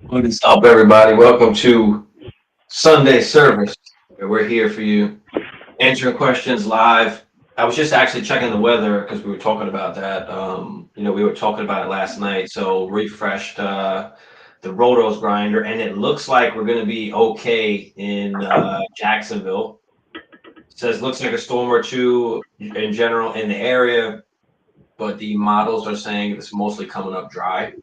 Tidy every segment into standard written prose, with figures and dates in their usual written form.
What is up, everybody? Welcome to Sunday Service, where we're here for you, answering questions live. I was just actually checking the weather because we were talking about that. We were talking about it last night. So refreshed the Rotos grinder, and it looks like we're going to be okay in Jacksonville. Says looks like a storm or two in general in the area, but the models are saying it's mostly coming up dry.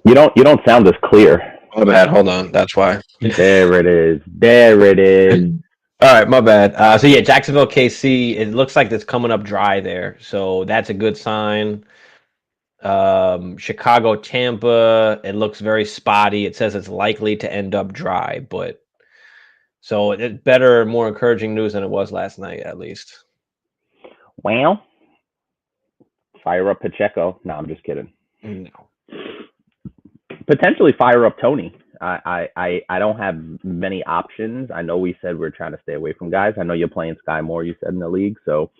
You don't sound as clear. My bad. Hold on. That's why. There it is. There it is. All right, my bad. So yeah, Jacksonville, KC. It looks like it's coming up dry there, so that's a good sign. Chicago, Tampa. It looks very spotty. It says it's likely to end up dry, but so it's better, more encouraging news than it was last night, at least. Well, fire up Pacheco. No, I'm just kidding. No. Potentially fire up Tony. I don't have many options. I know we said we're trying to stay away from guys. I know you're playing Sky Moore, you said in the league. So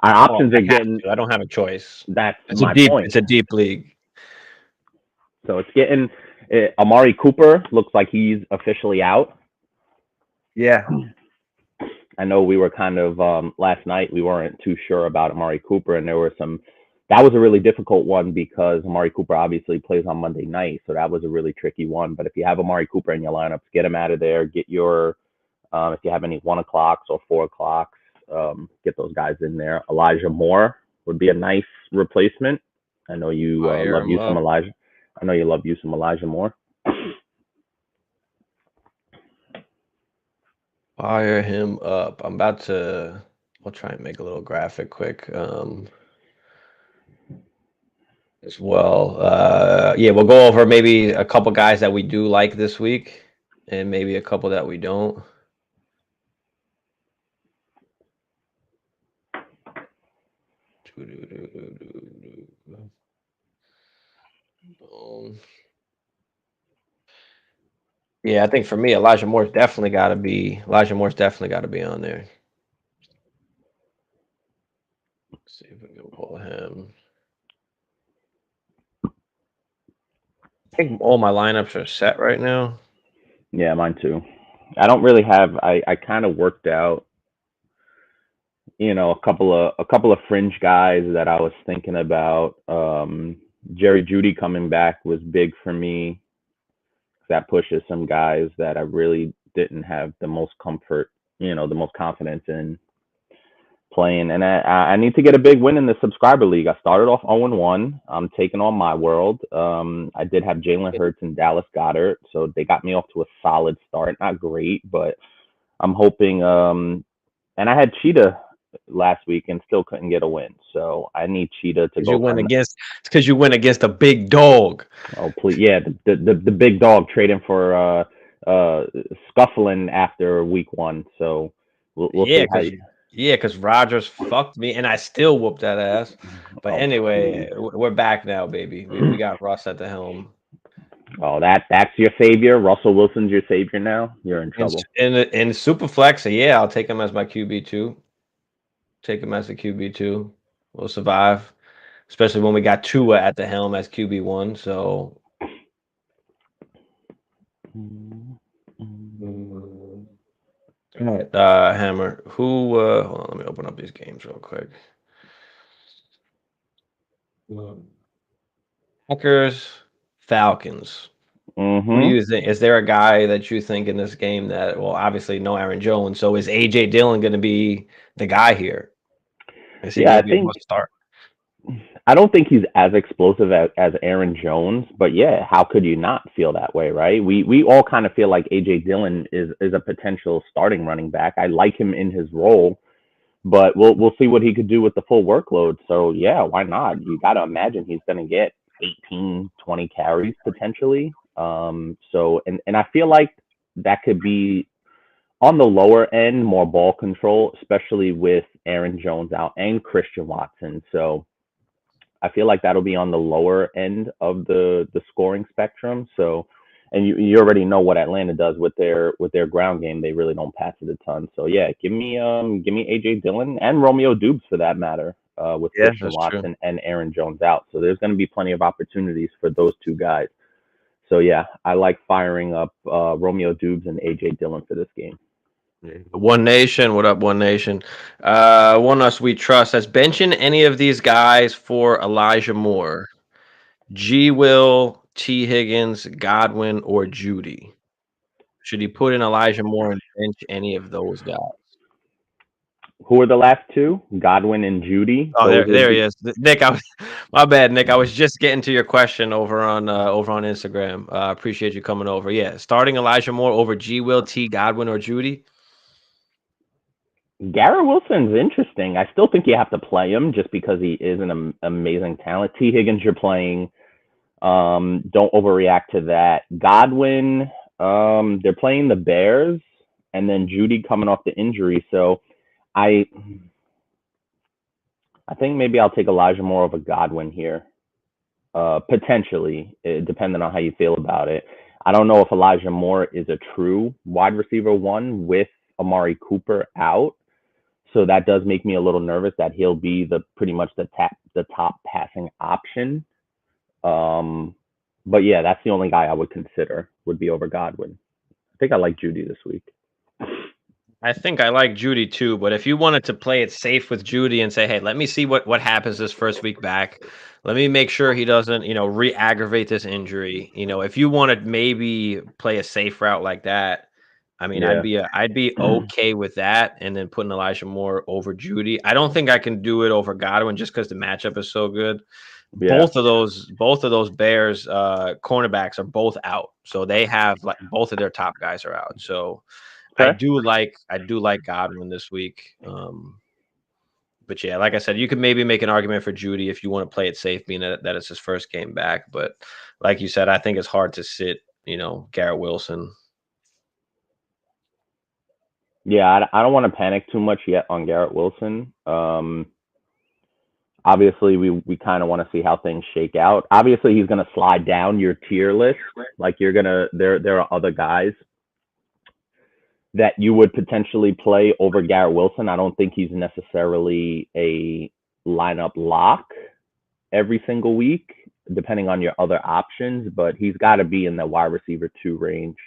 our options are getting. I don't have a choice. That's It's my a deep. point. It's a deep league. So it's getting. Amari Cooper looks like he's officially out. Yeah. I know we were kind of last night. We weren't too sure about Amari Cooper, and there were some. That was a really difficult one because Amari Cooper obviously plays on Monday night, so that was a really tricky one. But if you have Amari Cooper in your lineups, get him out of there. Get your if you have any 1 o'clocks or 4 o'clocks, get those guys in there. Elijah Moore would be a nice replacement. I know you Fire love him you some up. Elijah. I know you love you some Elijah Moore. Fire him up. I'm about to. I'll try and make a little graphic quick. As well. Yeah, we'll go over maybe a couple guys that we do like this week, and maybe a couple that we don't. Um, yeah, I think for me, Elijah Moore's definitely got to be. Elijah Moore's definitely got to be on there. Let's see if we can pull him. I think all my lineups are set right now. Yeah, mine too. I don't really have. I kind of worked out, a couple of fringe guys that I was thinking about. Jerry Judy coming back was big for me. That pushes some guys that I really didn't have the most comfort, the most confidence in playing. And I need to get a big win in the subscriber league. I started off 0-1. I'm taking on my world. I did have Jalen Hurts and Dallas Goedert, so they got me off to a solid start. Not great, but I'm hoping. And I had Cheetah last week and still couldn't get a win. So I need Cheetah to Because you go went for. against. It's because you went against a big dog. Oh please, yeah, the big dog trading for scuffling after week one. So we'll Yeah, see how. because Rogers fucked me, and I still whooped that ass. But Oh please. anyway, we're back now, baby. We got Russ at the helm. Oh, that's your savior. Russell Wilson's your savior now. You're in And trouble. in Superflex, so yeah, I'll take him as my QB2. Take him as the QB2. We'll survive, especially when we got Tua at the helm as QB1. So, all right, Hammer. Who? Hold on, let me open up these games real quick. Packers, Falcons. Who do Mm-hmm. you think? Is there a guy that you think in this game that? Well, obviously no Aaron Jones. So is AJ Dillon going to be the guy here? Is he Yeah, going I to be a think must start? I don't think he's as explosive as Aaron Jones, but yeah, how could you not feel that way, right? We all kind of feel like AJ Dillon is a potential starting running back. I like him in his role, but we'll see what he could do with the full workload. So yeah, why not? You got to imagine he's going to get 18, 20 carries potentially. And I feel like that could be on the lower end, more ball control, especially with Aaron Jones out and Christian Watson. So I feel like that'll be on the lower end of the scoring spectrum. So, and you already know what Atlanta does with their ground game. They really don't pass it a ton. So yeah, give me AJ Dillon and Romeo Dubes for that matter, with Yeah, Christian that's true. Watson and Aaron Jones out. So there's going to be plenty of opportunities for those two guys. So yeah, I like firing up Romeo Dubes and AJ Dillon for this game. One Nation, what up, One Nation? One Us We Trust. Has benching any of these guys for Elijah Moore? G. Will, T. Higgins, Godwin, or Judy? Should he put in Elijah Moore and bench any of those guys? Who are the last two? Godwin and Judy. Oh, Those would there he be is. Nick, my bad, Nick. I was just getting to your question over on Instagram. Appreciate you coming over. Yeah, starting Elijah Moore over G. Will, T. Godwin, or Judy. Garrett Wilson's interesting. I still think you have to play him just because he is an amazing talent. T. Higgins, you're playing. Don't overreact to that. Godwin, they're playing the Bears, and then Judy coming off the injury. So I think maybe I'll take Elijah Moore over Godwin here. Potentially, depending on how you feel about it. I don't know if Elijah Moore is a true wide receiver one with Amari Cooper out. So that does make me a little nervous that he'll be pretty much the top passing option. But yeah, that's the only guy I would consider would be over Godwin. I think I like Judy this week. I think I like Judy too, but if you wanted to play it safe with Judy and say, hey, let me see what happens this first week back. Let me make sure he doesn't, re-aggravate this injury. If you want to maybe play a safe route like that, I mean, Yeah. I'd be okay with that, and then putting Elijah Moore over Judy. I don't think I can do it over Godwin just because the matchup is so good. Yeah. Both of those Bears cornerbacks are both out, so they have both of their top guys are out. So Okay. I do like Godwin this week. But yeah, like I said, you could maybe make an argument for Judy if you want to play it safe, being that it's his first game back. But like you said, I think it's hard to sit, Garrett Wilson. Yeah, I don't want to panic too much yet on Garrett Wilson. Obviously, we kind of want to see how things shake out. Obviously, he's going to slide down your tier list. Like there are other guys that you would potentially play over Garrett Wilson. I don't think he's necessarily a lineup lock every single week, depending on your other options, but he's got to be in the wide receiver 2 range,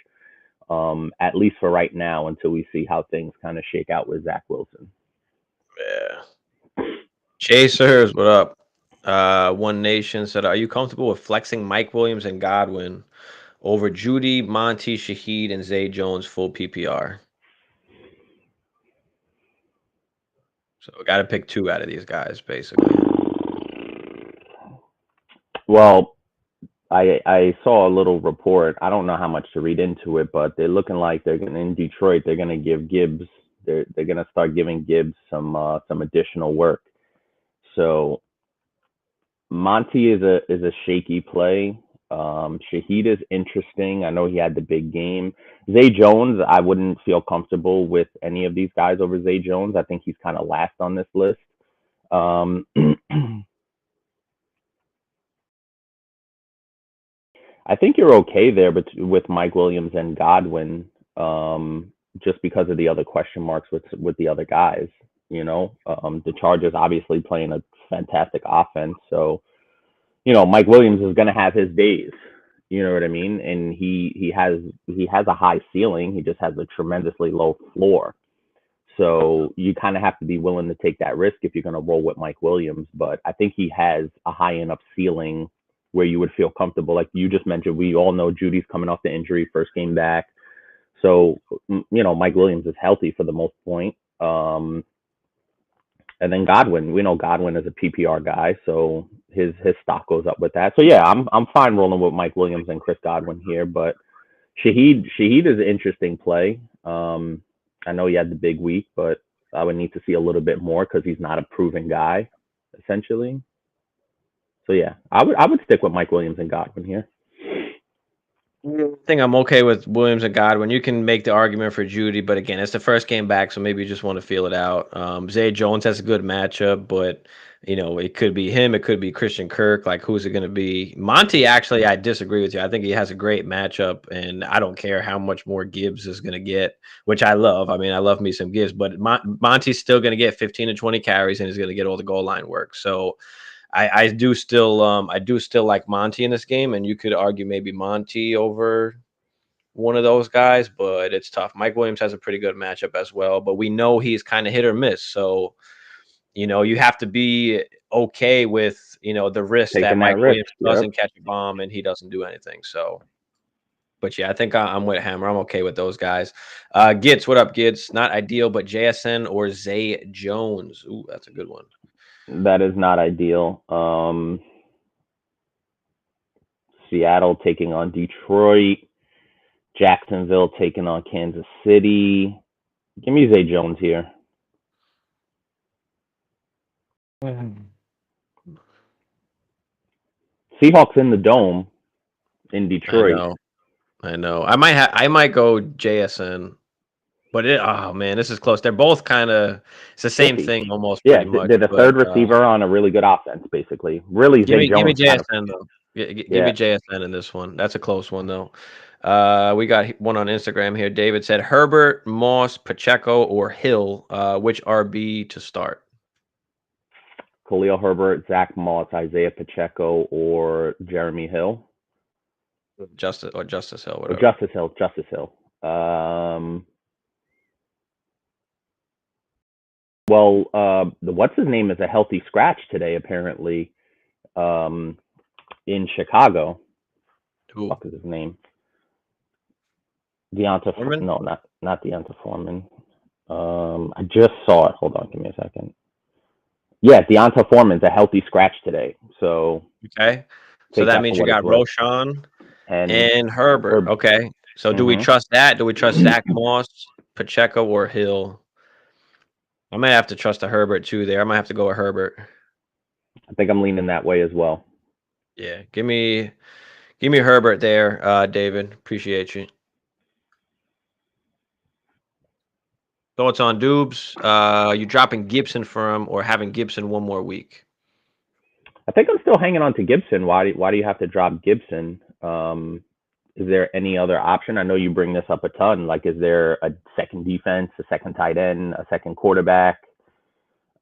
at least for right now, until we see how things kind of shake out with Zach Wilson. Yeah. Chasers, what up? One Nation said, are you comfortable with flexing Mike Williams and Godwin over Judy, Monty, Shaheed, and Zay Jones full PPR? So we got to pick 2 out of these guys, basically. Well, I saw a little report. I don't know how much to read into it, but they're looking like in Detroit. They're going to give Gibbs. They're going to start giving Gibbs some additional work. So Monty is a shaky play. Shaheed is interesting. I know he had the big game. Zay Jones, I wouldn't feel comfortable with any of these guys over Zay Jones. I think he's kind of last on this list. I think you're okay there, but with Mike Williams and Godwin, just because of the other question marks with the other guys. The Chargers obviously playing a fantastic offense, so Mike Williams is going to have his days. You know what I mean? And he has a high ceiling. He just has a tremendously low floor. So you kind of have to be willing to take that risk if you're going to roll with Mike Williams. But I think he has a high enough ceiling where you would feel comfortable. Like you just mentioned, we all know Judy's coming off the injury, first game back. So, Mike Williams is healthy for the most point. And then Godwin, we know Godwin is a PPR guy, so his stock goes up with that. So yeah, I'm fine rolling with Mike Williams and Chris Godwin here, but Shaheed is an interesting play. I know he had the big week, but I would need to see a little bit more because he's not a proven guy, essentially. So yeah, I would stick with Mike Williams and Godwin here. I think I'm okay with Williams and Godwin. You can make the argument for Judy, but again, it's the first game back, so maybe you just want to feel it out. Zay Jones has a good matchup, but it could be him, it could be Christian Kirk. Like, who's it going to be? Monty, actually, I disagree with you. I think he has a great matchup, and I don't care how much more Gibbs is going to get, which I love. I mean, I love me some Gibbs, but Monty's still going to get 15 to 20 carries, and he's going to get all the goal line work. So I do still like Monty in this game, and you could argue maybe Monty over one of those guys, but it's tough. Mike Williams has a pretty good matchup as well, but we know he's kind of hit or miss. So, you have to be okay with, the risk that Taking that Mike risk. Williams doesn't catch a bomb and he doesn't do anything. So, but yeah, I think I'm with Hammer. I'm okay with those guys. Gitz, what up, Gitz? Not ideal, but JSN or Zay Jones. Ooh, that's a good one. That is not ideal. Seattle taking on Detroit. Jacksonville taking on Kansas City. Give me Zay Jones here. Seahawks in the dome in Detroit. I know. I might go JSN, but oh man, this is close. They're both kind of it's the same thing almost. Yeah, pretty much. they're the third receiver on a really good offense, basically. Really, give me Jones JSN though. Give me JSN in this one. That's a close one though. We got one on Instagram here. David said Herbert, Moss, Pacheco, or Hill. Which RB to start? Khalil Herbert, Zach Moss, Isaiah Pacheco, or Jeremy Hill. Justice Hill. Whatever. Justice Hill. Well, what's his name is a healthy scratch today, apparently, in Chicago. Who? What is his name? Deonta Foreman? No, not Deonta Foreman. I just saw it. Hold on, give me a second. Yeah, Deonta Foreman's a healthy scratch today. So okay. So that means you got Roshan and Herbert. Okay. So do we trust that? Do we trust Zach Moss, Pacheco, or Hill? I might have to trust the Herbert too there. I might have to go with Herbert. I think I'm leaning that way as well. Yeah. Give me Herbert there, David. Appreciate you. Thoughts on Dubes? You dropping Gibson for him or having Gibson one more week? I think I'm still hanging on to Gibson. Why do you have to drop Gibson? Is there any other option? I know you bring this up a ton. Like, is there a second defense, a second tight end, a second quarterback?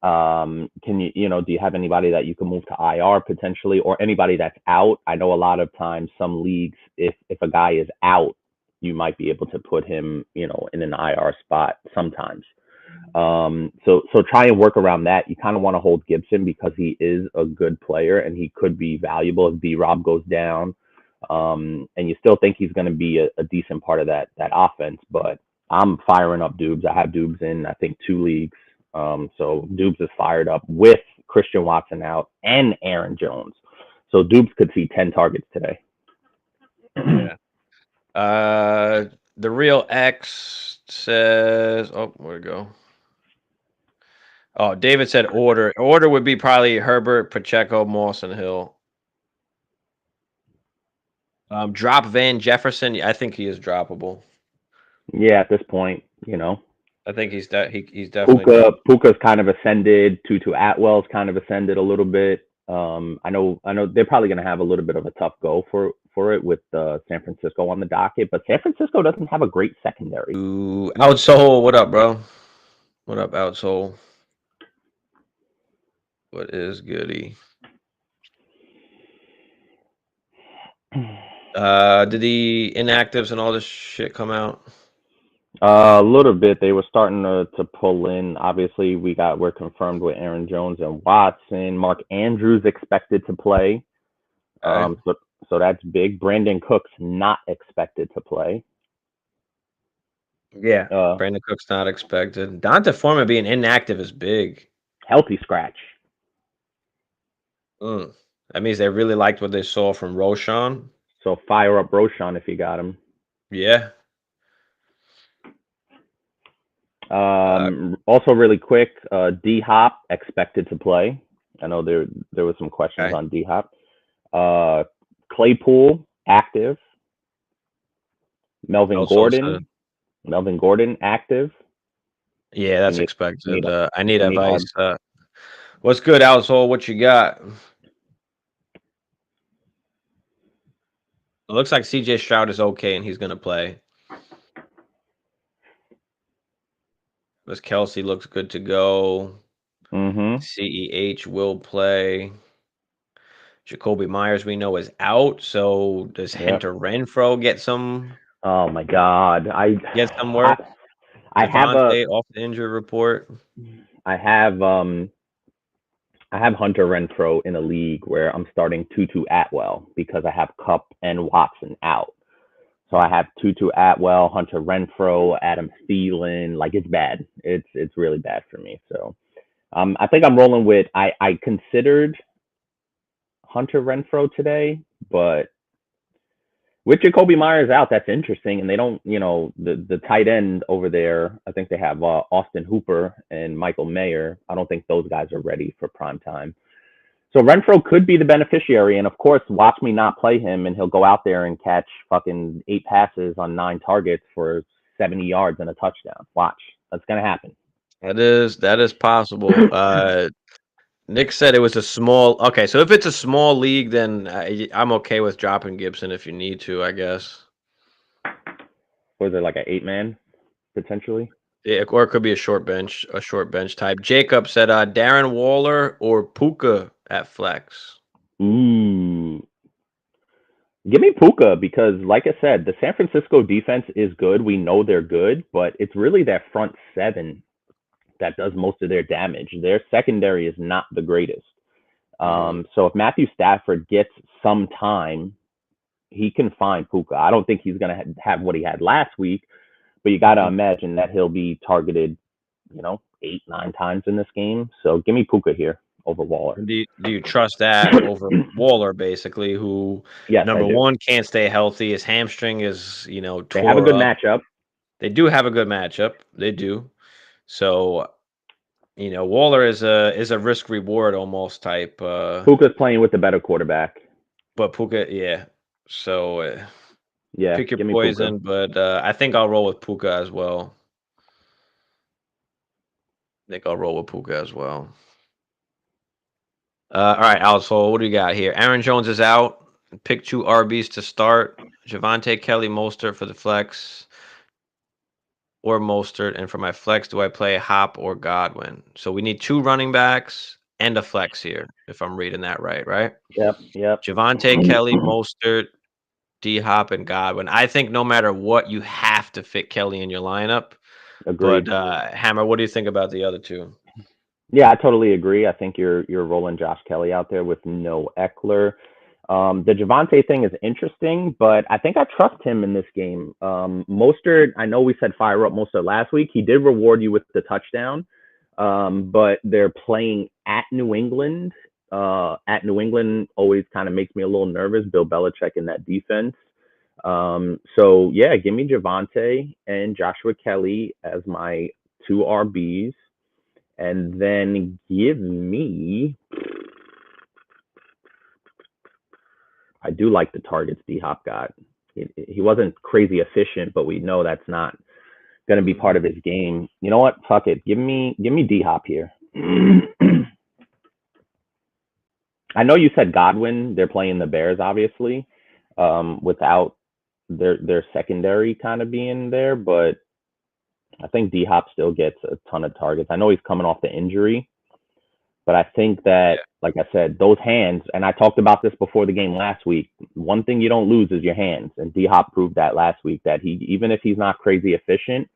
Can do you have anybody that you can move to IR potentially, or anybody that's out? I know a lot of times some leagues, if a guy is out, you might be able to put him, in an IR spot sometimes. So try and work around that. You kind of want to hold Gibson because he is a good player and he could be valuable if B-Rob goes down. And you still think he's going to be a decent part of that offense, but I'm firing up Dubes. I have Dubes in, I think, 2 leagues. So Dubes is fired up with Christian Watson out and Aaron Jones. So Dubes could see 10 targets today. Yeah. The Real X says, oh, where'd it go? Oh, David said order. Order would be probably Herbert, Pacheco, Moss, and Hill. Drop Van Jefferson. I think he is droppable. Yeah, at this point, I think he's definitely Puka's kind of ascended. Tutu Atwell's kind of ascended a little bit. I know they're probably going to have a little bit of a tough go for it with San Francisco on the docket, but San Francisco doesn't have a great secondary. Ooh, Outsole, what up, bro? What up, Outsole? What is goody? Did the inactives and all this shit come out? A little bit. They were starting to pull in. Obviously, we're confirmed with Aaron Jones and Watson. Mark Andrews expected to play. So that's big. Brandon Cook's not expected to play. Yeah, Brandon Cook's not expected. Donta Foreman being inactive is big. Healthy scratch. That means they really liked what they saw from Roshan. So fire up Roshan if you got him. Yeah. Also, really quick, D Hop expected to play. I know there was some questions on D Hop. Claypool active. Melvin Gordon active. Yeah, that's expected. I need advice. What's good, Outsole? What you got? It looks like CJ Stroud is okay and he's going to play. This Kelsey looks good to go. CEH will play. Jacoby Myers, we know, is out. So does Hunter Renfrow get some Oh my God. work? I have a Javonte off the injury report. I have Hunter Renfrow in a league where I'm starting Tutu Atwell because I have Cup and Watson out. So I have Tutu Atwell, Hunter Renfrow, Adam Thielen. Like, it's bad. It's really bad for me. So I think I'm rolling with I considered Hunter Renfrow today, but with Jacoby Myers out, that's interesting. And they don't, the tight end over there, I think they have Austin Hooper and Michael Mayer. I don't think those guys are ready for prime time. So Renfrow could be the beneficiary. And of course, watch me not play him and he'll go out there and catch fucking 8 passes on 9 targets for 70 yards and a touchdown. Watch. That's going to happen. That is possible. Nick said it was a small. Okay, so if it's a small league, then I'm okay with dropping Gibson if you need to, I guess. Was it like an 8-man potentially? Yeah, or it could be a short bench type. Jacob said Darren Waller or Puka at flex. Ooh. Give me Puka because, like I said, the San Francisco defense is good. We know they're good, but it's really that front 7 that does most of their damage. Their secondary is not the greatest. So if Matthew Stafford gets some time, he can find Puka. I don't think he's going to have what he had last week, but you got to imagine that he'll be targeted, 8, 9 times in this game. So give me Puka here over Waller. Do you trust that over Waller, basically, who Yes, number I do. one can't stay healthy? His hamstring is, tore They have a good up. matchup. They do have a good matchup. They do. So, Waller is a risk reward almost type. Puka's playing with the better quarterback. But Puka, yeah. So Yeah, pick your give me poison, Puka. but I think I'll roll with Puka as well. All right, Alex, so what do you got here? Aaron Jones is out. Pick 2 RBs to start. Javonte, Kelly, Mostert for the flex, or Mostert. And for my flex, do I play Hop or Godwin? So we need 2 running backs and a flex here, if I'm reading that right? Yep. Javonte, Kelly, Mostert, D-Hop, and Godwin. I think no matter what, you have to fit Kelly in your lineup. Agreed. But Hammer, what do you think about the other 2? Yeah, I totally agree. I think you're rolling Josh Kelly out there with no Eckler. The Javonte thing is interesting, but I think I trust him in this game. Mostert, I know we said fire up Mostert last week. He did reward you with the touchdown, but they're playing at New England. At New England always kind of makes me a little nervous. Bill Belichick in that defense. So yeah, give me Javonte and Joshua Kelly as my 2 RBs. And then give me, I do like the targets D-Hop got. He wasn't crazy efficient, but we know that's not going to be part of his game. You know what? Fuck it. Give me D-Hop here. I know you said Godwin. They're playing the Bears, obviously, without their secondary kind of being there, but I think D-Hop still gets a ton of targets. I know he's coming off the injury, but I think that, like I said, those hands, and I talked about this before the game last week, one thing you don't lose is your hands. And D-Hop proved that last week, that he, even if he's not crazy efficient,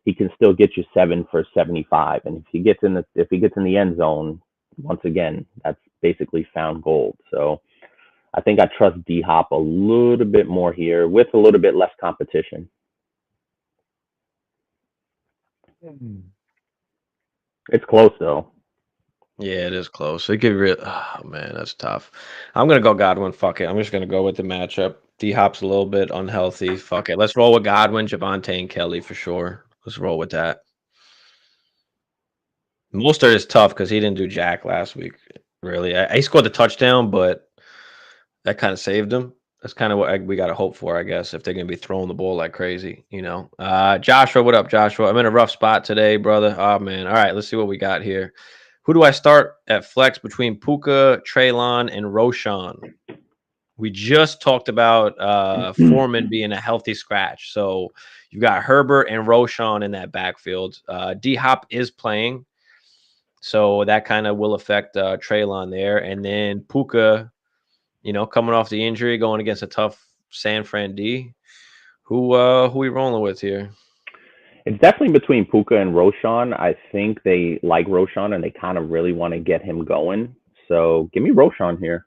he can still get you 7 for 75. And if he gets in the end zone, once again, that's basically found gold. So I think I trust D-Hop a little bit more here with a little bit less competition. It's close though. Yeah, it is close. It could really. Oh man, that's tough. I'm gonna go Godwin. Fuck it. I'm just gonna go with the matchup. D Hop's a little bit unhealthy. Fuck it. Let's roll with Godwin, Javonte, and Kelly for sure. Let's roll with that. Mostert is tough because he didn't do jack last week. Really, he scored the touchdown, but that kind of saved him. That's kind of what we got to hope for, I guess, if they're gonna be throwing the ball like crazy. Joshua, what up, Joshua? I'm in a rough spot today, brother. Oh man. All right, let's see what we got here. Who do I start at flex between Puka, Treylon, and Roshan? We just talked about Foreman being a healthy scratch. So you've got Herbert and Roshan in that backfield. D-Hop is playing. So that kind of will affect Treylon there. And then Puka coming off the injury, going against a tough San Fran D. Who we rolling with here? It's definitely between Puka and Roshan. I think they like Roshan and they kind of really want to get him going. So give me Roshan here.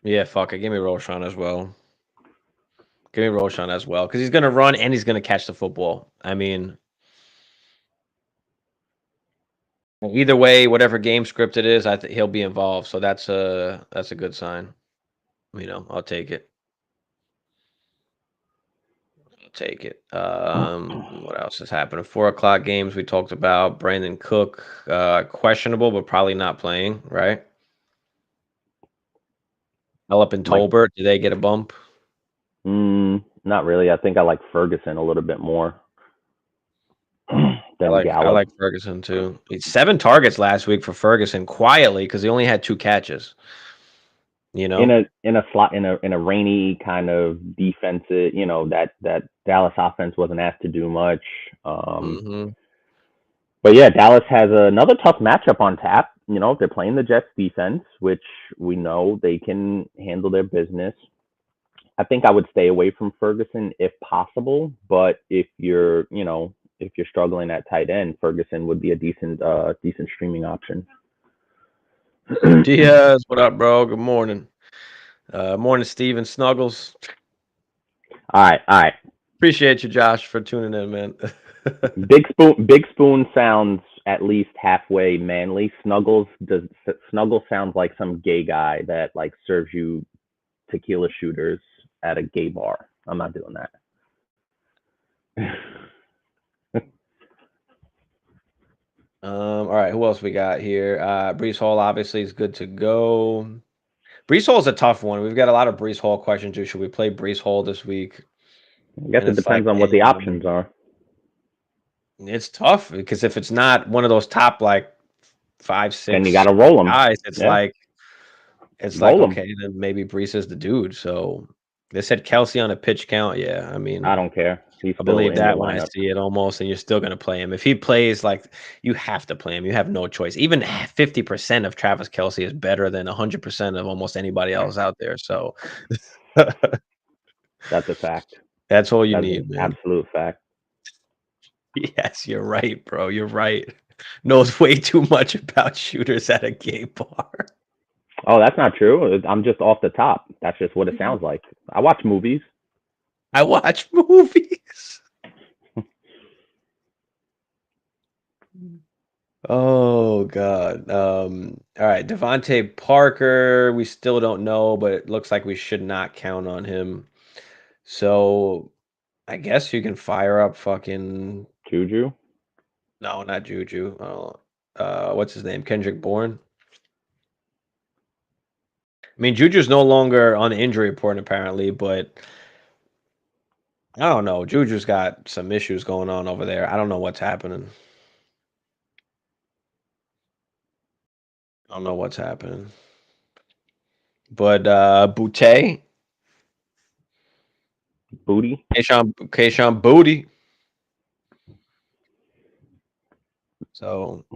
Yeah, fuck it. Give me Roshan as well. Give me Roshan as well because he's gonna run and he's gonna catch the football. I mean, either way, whatever game script it is, I think he'll be involved. So that's a good sign. I'll take it. Take it. What else has happened? 4 o'clock games we talked about. Brandon Cook, questionable, but probably not playing, right? Up in Tolbert, did they get a bump? Not really. I think I like Ferguson a little bit more than Gallup. I like Ferguson too. 7 targets last week for Ferguson quietly because he only had 2 catches. In a rainy kind of defensive, that Dallas offense wasn't asked to do much. But yeah, Dallas has another tough matchup on tap. They're playing the Jets defense, which we know they can handle their business. I think I would stay away from Ferguson if possible, but if you're struggling at tight end, Ferguson would be a decent streaming option. Diaz, what up, bro? Good morning. Morning, Steven Snuggles. All right. Appreciate you, Josh, for tuning in, man. Big Spoon sounds at least halfway manly. Snuggles sounds like some gay guy that like serves you tequila shooters at a gay bar. I'm not doing that. All right, who else we got here? Breece Hall obviously is good to go. Breece Hall is a tough one. We've got a lot of Breece Hall questions. Should we play Breece Hall this week? I guess it depends on what the options are. It's tough because if it's not one of those top like 5, 6, then you got to roll them. Guys, it's like okay, then maybe Breece is the dude. So they said Kelsey on a pitch count. Yeah, I mean, I don't care. I believe that when I see it almost, and you're still going to play him. If he plays, like, you have to play him. You have no choice. Even 50% of Travis Kelsey is better than 100% of almost anybody else out there. So that's a fact. That's all you need, man. Absolute fact. Yes, you're right, bro. You're right. Knows way too much about shooters at a gay bar. Oh, that's not true. I'm just off the top. That's just what it sounds like. I watch movies. Oh God. All right, Devontae Parker. We still don't know, but it looks like we should not count on him. So I guess you can fire up fucking Juju. No, not Juju. What's his name? Kendrick Bourne. I mean, Juju's no longer on the injury report apparently, but I don't know. Juju's got some issues going on over there. I don't know what's happening. But Booty. Kayshawn Booty. So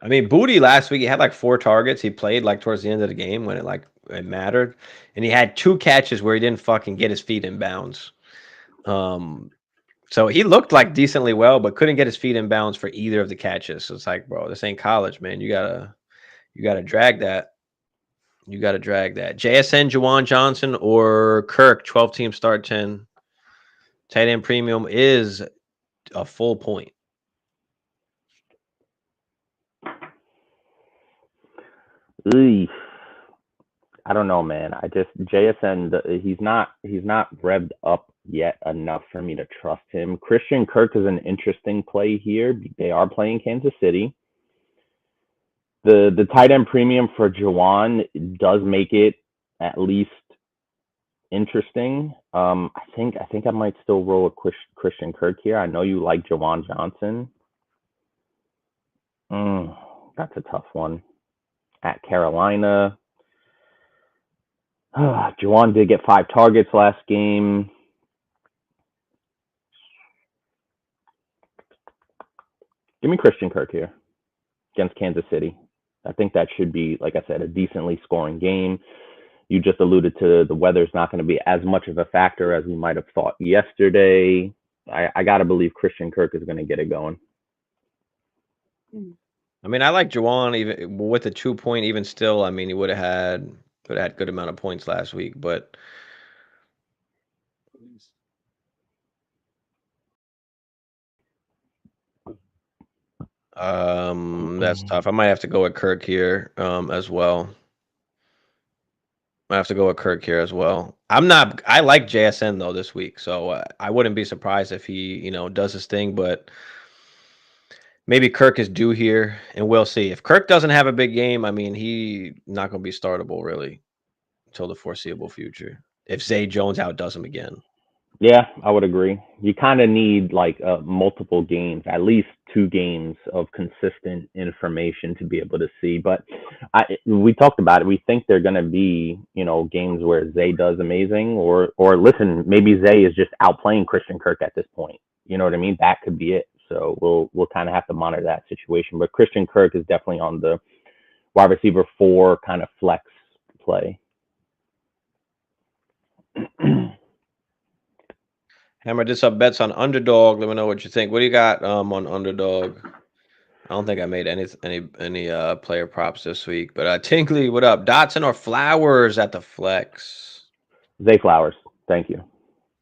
I mean, Booty last week, he had like 4 targets. He played like towards the end of the game when it mattered. And he had 2 catches where he didn't fucking get his feet in bounds. So he looked like decently well, but couldn't get his feet in bounds for either of the catches. So it's like, bro, this ain't college, man. You gotta drag that. JSN, Juwan Johnson, or Kirk, 12-team start 10. Tight end premium is a full point. I don't know, man. JSN, he's not revved up yet enough for me to trust him. Christian Kirk is an interesting play here. They are playing Kansas City. The tight end premium for Juwan does make it at least interesting. I think I might still roll a Christian Kirk here. I know you like Juwan Johnson. That's a tough one. At Carolina, Juwan did get 5 targets last game. Give me Christian Kirk here against Kansas City. I think that should be, like I said, a decently scoring game. You just alluded to the weather's not going to be as much of a factor as we might have thought yesterday. I got to believe Christian Kirk is going to get it going. I mean, I like Juwan even with the 2 point. Even still, I mean, he would have had good amount of points last week, but that's tough. I might have to go with Kirk here as well. I have to go with Kirk here as well. I like JSN though this week, so I wouldn't be surprised if he does his thing, but maybe Kirk is due here, and we'll see. If Kirk doesn't have a big game, I mean, he not going to be startable really until the foreseeable future. If Zay Jones outdoes him again. Yeah, I would agree. You kind of need like multiple games, at least 2 games of consistent information to be able to see. But we talked about it. We think they're going to be, games where Zay does amazing, or listen, maybe Zay is just outplaying Christian Kirk at this point. You know what I mean? That could be it. So we'll kind of have to monitor that situation. But Christian Kirk is definitely on the wide receiver 4 kind of flex play. Hammer did some bets on underdog. Let me know what you think. What do you got on underdog? I don't think I made any player props this week. But Tinkley, what up? Dotson or Flowers at the flex? Zay Flowers. Thank you.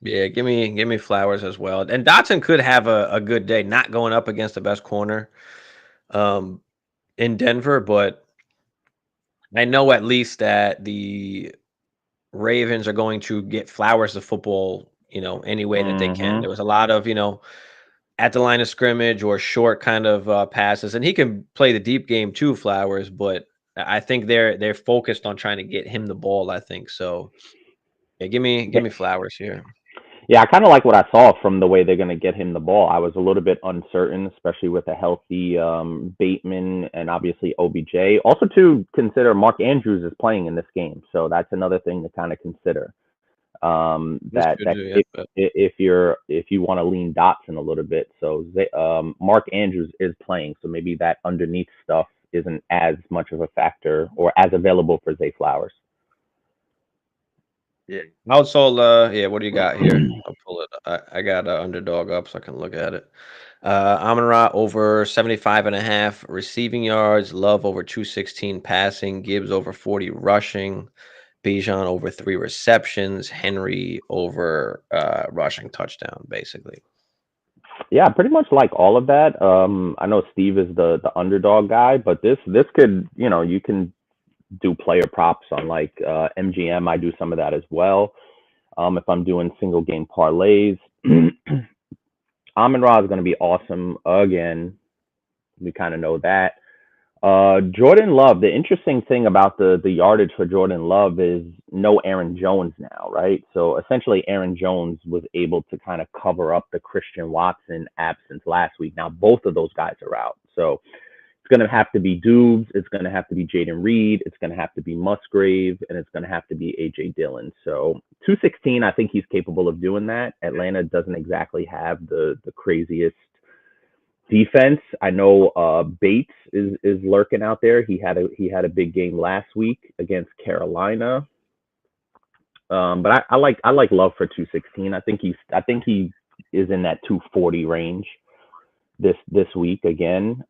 Yeah, give me Flowers as well. And Dotson could have a good day, not going up against the best corner in Denver, but I know at least that the Ravens are going to get Flowers the football, any way that they can. There was a lot of, at the line of scrimmage or short kind of passes, and he can play the deep game too, Flowers. But I think they're focused on trying to get him the ball. I think so. Yeah, give me Flowers here. Yeah, I kind of like what I saw from the way they're going to get him the ball. I was a little bit uncertain, especially with a healthy Bateman and obviously OBJ. Also, to consider, Mark Andrews is playing in this game, so that's another thing to kind of consider. If you want to lean Dotson a little bit, so Mark Andrews is playing, so maybe that underneath stuff isn't as much of a factor or as available for Zay Flowers. Yeah. Outsole, what do you got here? I'll pull it. I got underdog up so I can look at it. Amon-Ra over 75.5 receiving yards. Love over 216 passing. Gibbs over 40 rushing. Bijan over 3 receptions. Henry over rushing touchdown, basically. Yeah, pretty much like all of that. I know Steve is the underdog guy, but this could, you can do player props on like MGM. I do some of that as well. If I'm doing single game parlays, Amon-Ra is going to be awesome again. We kind of know that. Jordan Love, the interesting thing about the yardage for Jordan Love is no Aaron Jones now, right? So essentially Aaron Jones was able to kind of cover up the Christian Watson absence last week. Now both of those guys are out. So it's going to have to be Dubes, it's going to have to be Jaden Reed, it's going to have to be Musgrave, and it's going to have to be A.J. Dillon. So 216, I think he's capable of doing that. Atlanta doesn't exactly have the craziest defense. I know Bates is lurking out there. He had a big game last week against Carolina. But I like Love for 216. I think he is in that 240 range this week again.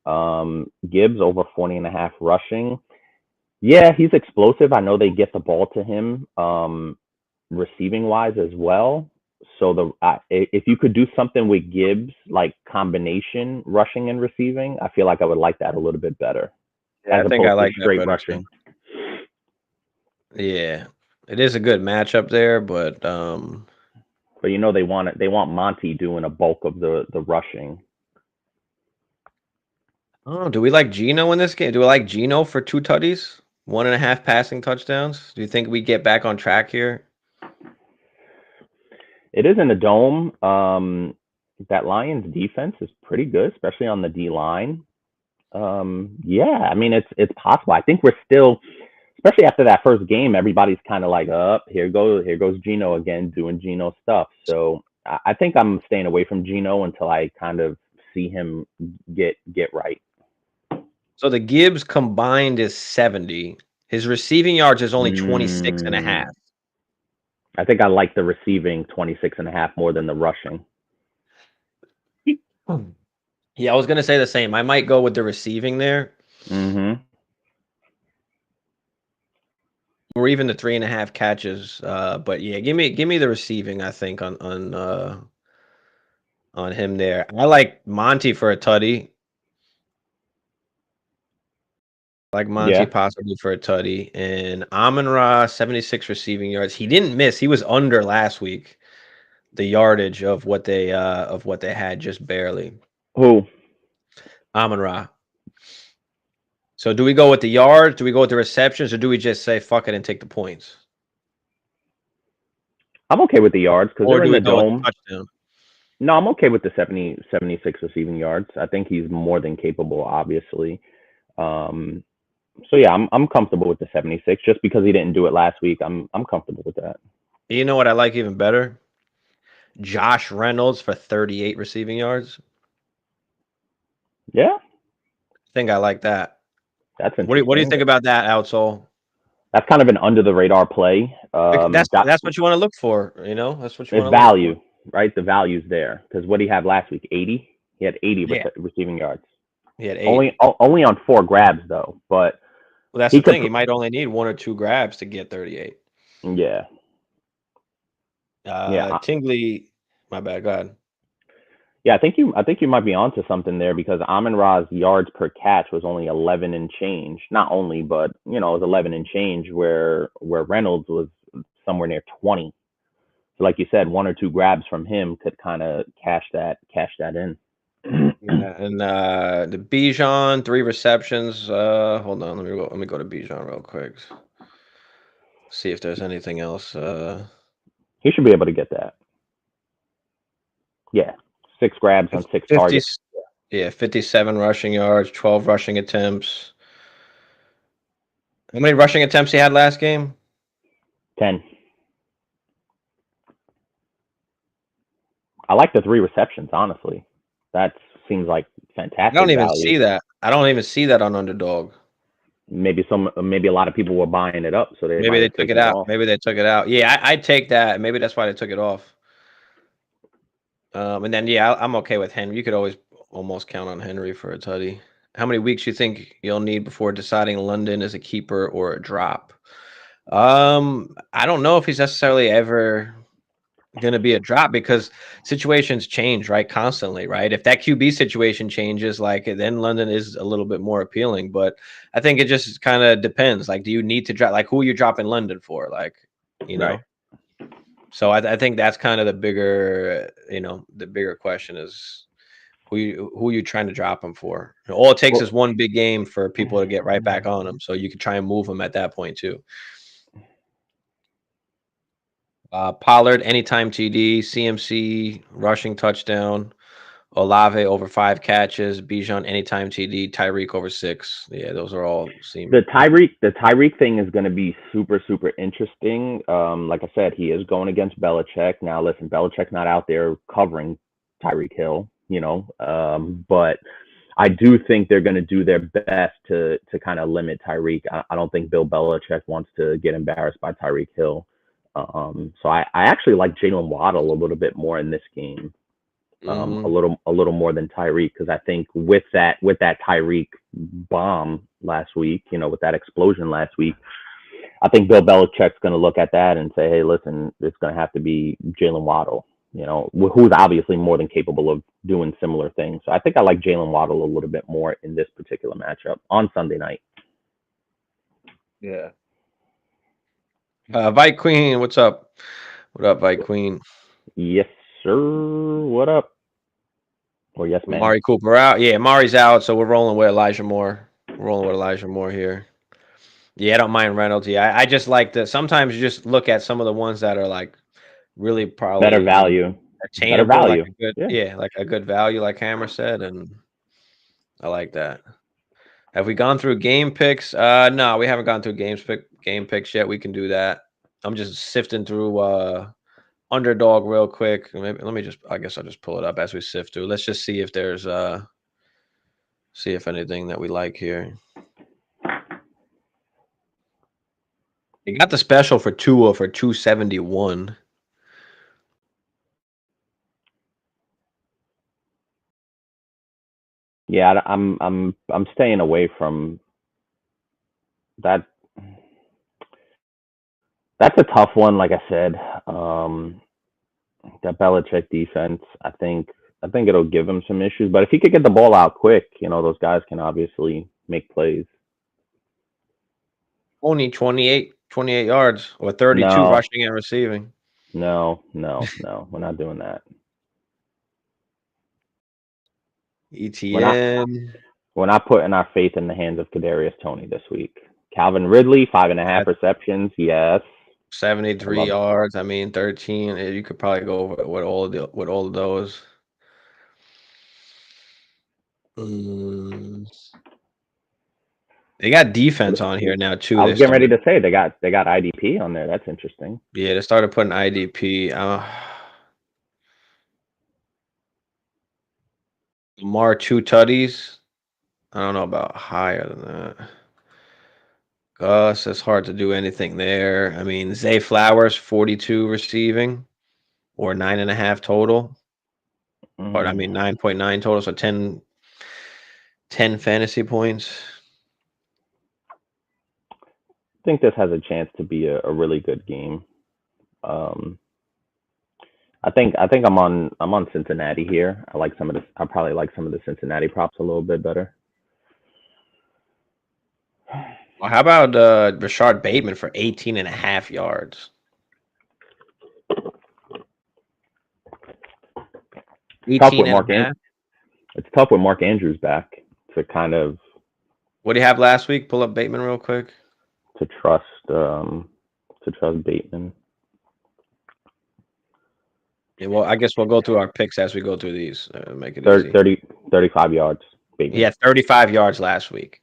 Gibbs over 40.5 rushing. Yeah, he's explosive. I know they get the ball to him receiving wise as well. So if you could do something with Gibbs, like combination rushing and receiving, I feel like I would like that a little bit better. Yeah, I think I like straight rushing. Yeah, it is a good matchup there, but they want Monty doing a bulk of the rushing. Oh, do we like Geno in this game? Do we like Geno for 2 tutties, 1.5 passing touchdowns? Do you think we get back on track here? It is in a dome. That Lions defense is pretty good, especially on the D line. Yeah, I mean it's possible. I think we're still, especially after that first game, everybody's kind of like, here goes Geno again doing Geno stuff. So I think I'm staying away from Geno until I kind of see him get right. So the Gibbs combined is 70. His receiving yards is only 26 and a half. I think I like the receiving 26.5 more than the rushing. Yeah, I was gonna say the same. I might go with the receiving there. Mm-hmm. Or even the 3.5 catches. But yeah, give me the receiving, I think, on him there. I like Monty for a tutty. Like Monty Yeah. possibly for a tutty. And Amon-Ra, 76 receiving yards. He didn't miss. He was under last week. The yardage of what they had, just barely. Who? Amon-Ra. So do we go with the yards? Do we go with the receptions, or do we just say fuck it and take the points? I'm okay with the yards because Or they're do in we the go with dome. the touchdown? No, I'm okay with the 76 receiving yards. I think he's more than capable, obviously. So yeah, I'm comfortable with the 76 just because he didn't do it last week. I'm comfortable with that. You know what I like even better? Josh Reynolds for 38 receiving yards. Yeah, I think I like that. that's What do you interesting. think about that, Outsole? That's kind of an under the radar play. That's what you want to look for, That's what you want It's to look value, for. right? The value's there because what did he have last week? 80. He had 80 Yeah. receiving yards. He had 8. Only on 4 grabs though, but Well, that's he the could. thing. He might only need 1 or 2 grabs to get 38. Yeah. Yeah. Tingley, my bad. Go ahead. Yeah, I think you might be onto something there because Amon-Ra's yards per catch was only 11 and change. Not only, but it was 11 and change where Reynolds was somewhere near 20. So like you said, 1 or 2 grabs from him could kind of cash that in. Yeah, and the Bijan 3 receptions. Hold on, let me go to Bijan real quick. See if there's anything else. He should be able to get that. Yeah, 6 grabs on 6 targets. Yeah, 57 rushing yards, 12 rushing attempts. How many rushing attempts he had last game? 10. I like the 3 receptions, honestly. That seems like fantastic. I don't even value. see that. I don't even see that on Underdog. Maybe a lot of people were buying it up, so Maybe they took it out. Maybe they took it out. Yeah, I'd take that. Maybe that's why they took it off. And then I'm okay with Henry. You could always almost count on Henry for a tutty. How many weeks you think you'll need before deciding London is a keeper or a drop? I don't know if he's necessarily ever going to be a drop because situations change, right? Constantly, right? If that QB situation changes, like then London is a little bit more appealing. But I think it just kind of depends. Like, do you need to drop? Like, who are you dropping London for? Like, Right. So I think that's kind of the bigger, the bigger question is who you trying to drop him for. All it takes is one big game for people to get right back on him, so you can try and move him at that point too. Pollard anytime TD, CMC rushing touchdown, Olave over 5 catches, Bijan anytime TD, Tyreek over 6. Yeah, those are all seem. The Tyreek thing is going to be super interesting. Like I said, he is going against Belichick. Now, listen, Belichick's not out there covering Tyreek Hill, but I do think they're going to do their best to kind of limit Tyreek. I don't think Bill Belichick wants to get embarrassed by Tyreek Hill. So I actually like Jalen Waddle a little bit more in this game. A little more than Tyreek because I think with that Tyreek bomb last week, with that explosion last week, I think Bill Belichick's going to look at that and say, hey, listen, it's going to have to be Jalen Waddle, who's obviously more than capable of doing similar things. So I think I like Jalen Waddle a little bit more in this particular matchup on Sunday night. Yeah. Vite Queen, what's up? What up, Vite Queen? Yes, sir. What up? Or yes, man. Amari Cooper out. Yeah, Amari's out, so we're rolling with Elijah Moore. We're rolling with Elijah Moore here. Yeah, I don't mind Reynolds. Yeah, I just like to sometimes you just look at some of the ones that are like really probably better value. Attainable, better value. like a good, like a good value, like Hammer said, and I like that. Have we gone through game picks? No, we haven't gone through game picks yet. We can do that. I'm just sifting through underdog real quick. Maybe, let me just. I guess I'll just pull it up as we sift through. Let's just see if there's see if anything that we like here. You got the special for Tua for 271. Yeah, I'm staying away from that. That's a tough one. Like I said, that Belichick defense. I think it'll give him some issues. But if he could get the ball out quick, those guys can obviously make plays. Only 28 yards or 32 No, rushing and receiving. no. We're not doing that. ETN. We're not putting our faith in the hands of Kadarius Toney this week. Calvin Ridley, 5.5 receptions. Yes. 73 yards. I mean, 13. You could probably go with all of those. They got defense on here now too. I was getting ready to say they got IDP on there. That's interesting. Yeah, they started putting IDP. Lamar 2 tutties. I don't know about higher than that. Gus, it's hard to do anything there. I mean, Zay Flowers 42 receiving, or 9.5 total. Or I mean 9.9 total, so 10 fantasy points. I think this has a chance to be a really good game. I think I'm on Cincinnati here. I probably like some of the Cincinnati props a little bit better. Well, how about Rashard Bateman for 18.5 yards? 18.5. It's tough with Mark Andrews back to kind of. What do you have last week? Pull up Bateman real quick. To trust Bateman. Yeah, well, I guess we'll go through our picks as we go through these. Make it 35 yards. Bateman. Yeah, 35 yards last week.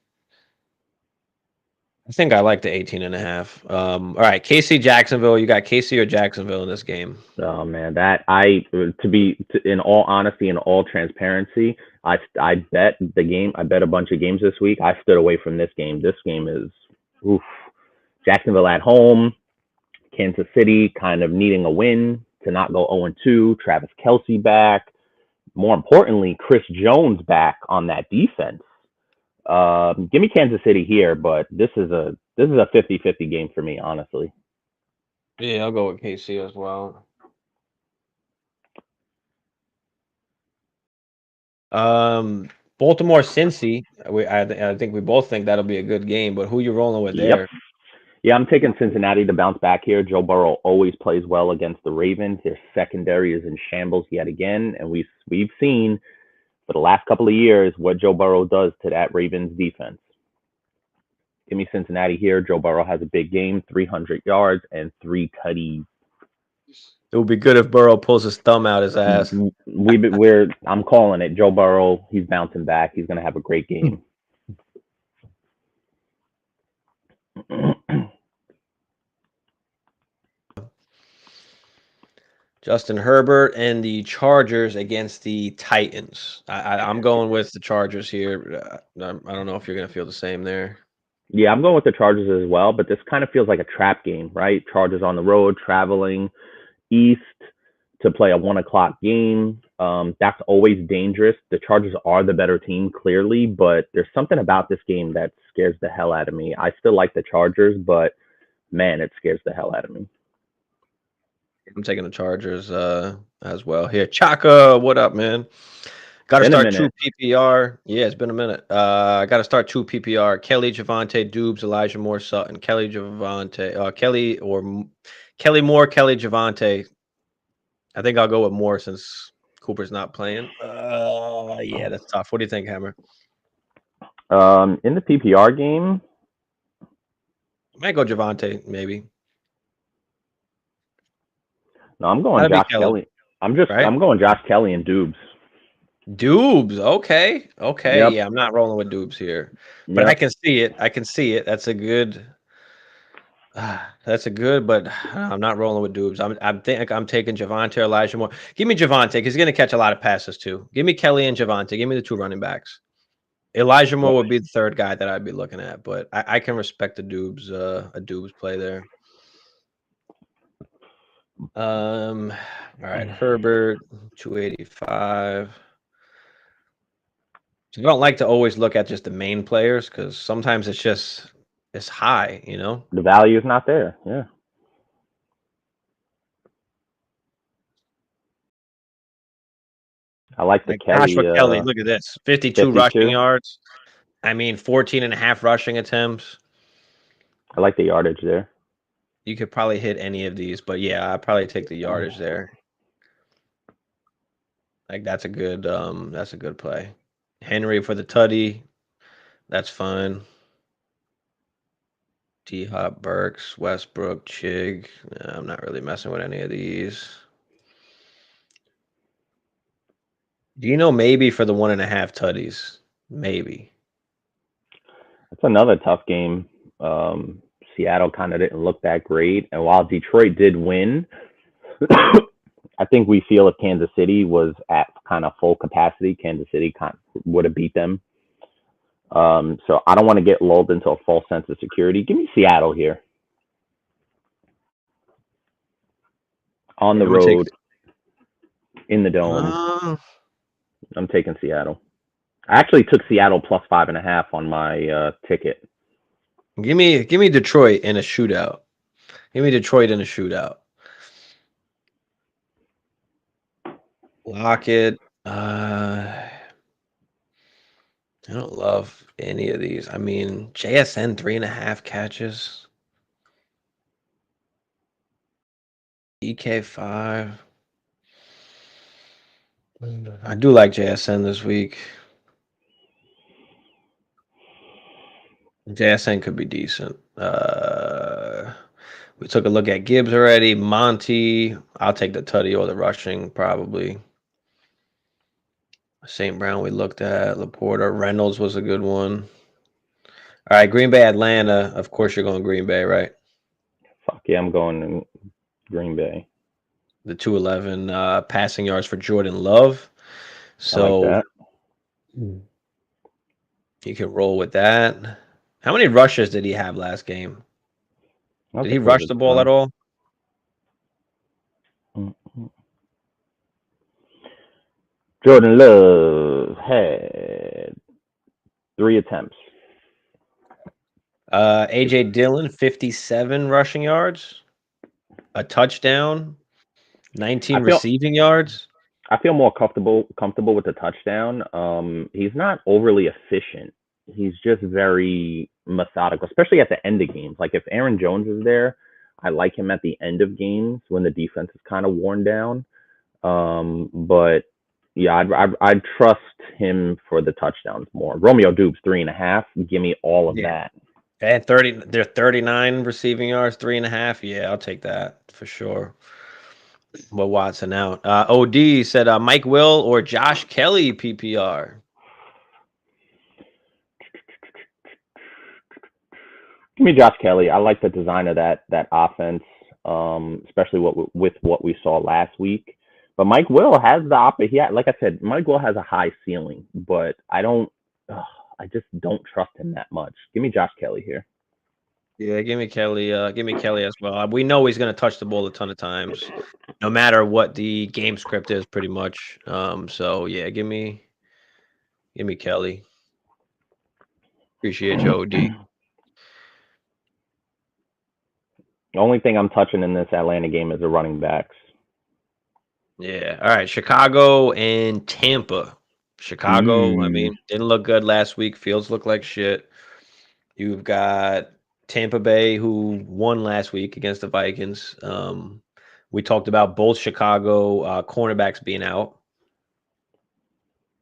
I think I like the 18.5. All right, KC Jacksonville. You got KC or Jacksonville in this game? Oh man, in all honesty, in all transparency, I bet the game. I bet a bunch of games this week. I stood away from this game. This game is oof. Jacksonville at home, Kansas City kind of needing a win to not go 0-2. Travis Kelce back. More importantly, Chris Jones back on that defense. Give me Kansas City here, but this is a 50-50 game for me, honestly. Yeah, I'll go with KC as well. Baltimore Cincy. I think we both think that'll be a good game, but who you rolling with there? Yeah, I'm taking Cincinnati to bounce back here. Joe Burrow always plays well against the Ravens. Their secondary is in shambles yet again, and we've seen for the last couple of years what Joe Burrow does to that Ravens defense. Give me Cincinnati here. Joe Burrow has a big game, 300 yards and 3 tutties. It would be good if Burrow pulls his thumb out his ass. I'm calling it. Joe Burrow, he's bouncing back. He's going to have a great game. Justin Herbert and the Chargers against the Titans. I'm going with the Chargers here. I don't know if you're going to feel the same there. Yeah, I'm going with the Chargers as well, but this kind of feels like a trap game, right? Chargers on the road, traveling east to play a 1:00 game. That's always dangerous. The Chargers are the better team, clearly, but there's something about this game that scares the hell out of me. I still like the Chargers, but man, it scares the hell out of me. I'm taking the Chargers as well. Here, Chaka, what up, man? Got to start 2 PPR. Yeah, it's been a minute. I got to start 2 PPR. Kelly, Javonte, Dubes, Elijah Moore, Sutton. Kelly, Javonte. Kelly Moore, Kelly, Javonte. I think I'll go with Moore since Cooper's not playing. Yeah, that's tough. What do you think, Hammer? In the PPR game, I might go Javonte, maybe. No, I'm going Josh Kelly. I'm going Josh Kelly and Dubes. Dubes, okay. Yep. Yeah, I'm not rolling with Dubes here, but I can see it. That's a good That's a good, but I'm not rolling with Dubes. I'm taking Javonte or Elijah Moore. Give me Javonte because he's going to catch a lot of passes too. Give me Kelly and Javonte. Give me the 2 running backs. Elijah Moore would be the 3rd guy that I'd be looking at, but I can respect a Dubes play there. All right, Herbert 285. So I don't like to always look at just the main players because sometimes it's high, you know. The value is not there. Yeah. I like the Like Joshua Kelly Kelly, look at this. 52 rushing 52. yards. I mean, 14 and a half rushing attempts. I like the yardage there. You could probably hit any of these, but yeah, I'd probably take the yardage there. Like that's a good play. Henry for the tutty. That's fine. D-Hop, Burks, Westbrook, Chig. I'm not really messing with any of these. Do you know maybe for the 1.5 tutties? Maybe. That's another tough game. Seattle kind of didn't look that great, and while Detroit did win, I think we feel if Kansas City was at kind of full capacity, Kansas City would have beat them. So I don't want to get lulled into a false sense of security. Give me Seattle here. On the road, in the dome. I'm taking Seattle. I actually took Seattle plus 5.5 on my ticket. Give me Detroit in a shootout. Give me Detroit in a shootout. Lockett. I don't love any of these. I mean, JSN 3.5 catches. EK 5. I do like JSN this week. JSN could be decent. We took a look at Gibbs already. Monty. I'll take the tutty or the rushing probably. St. Brown we looked at. Laporta. Reynolds was a good one. All right, Green Bay, Atlanta. Of course you're going Green Bay, right? Fuck yeah, I'm going Green Bay. The 211 passing yards for Jordan Love. So I like that. You can roll with that. How many rushes did he have last game? Did he rush the ball at all? Jordan Love had 3 attempts. AJ Dillon, 57 rushing yards, a touchdown, 19 receiving yards. I feel more comfortable with the touchdown. He's not overly efficient. He's just very methodical, especially at the end of games. Like if Aaron Jones is there, I like him at the end of games when the defense is kind of worn down. But yeah, I'd trust him for the touchdowns more. Romeo Dubes 3.5. Give me all of that. And they're 39 receiving yards, 3.5. Yeah, I'll take that for sure. But Watson out. OD said Mike Will or Josh Kelly PPR. Give me Josh Kelly. I like the design of that offense, especially with what we saw last week. But Mike Will has like I said, Mike Will has a high ceiling, but I just don't trust him that much. Give me Josh Kelly here. Yeah, give me Kelly. Give me Kelly as well. We know he's going to touch the ball a ton of times, no matter what the game script is, pretty much. So yeah, give me Kelly. Appreciate you, OD. The only thing I'm touching in this Atlanta game is the running backs. Yeah. All right. Chicago and Tampa. Chicago, I mean, didn't look good last week. Fields looked like shit. You've got Tampa Bay, who won last week against the Vikings. We talked about both Chicago cornerbacks being out.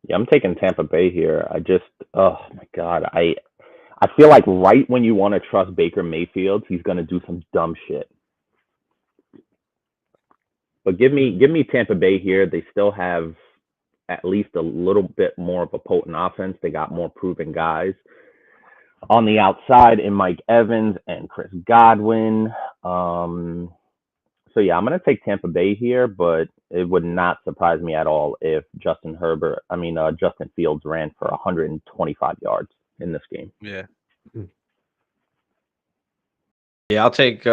Yeah, I'm taking Tampa Bay here. Oh my God. I feel like right when you want to trust Baker Mayfield, he's going to do some dumb shit. But give me Tampa Bay here. They still have at least a little bit more of a potent offense. They got more proven guys. On the outside, in Mike Evans and Chris Godwin. So yeah, I'm gonna take Tampa Bay here, but it would not surprise me at all if Justin Fields ran for 125 yards in this game. Yeah. Yeah, I'll take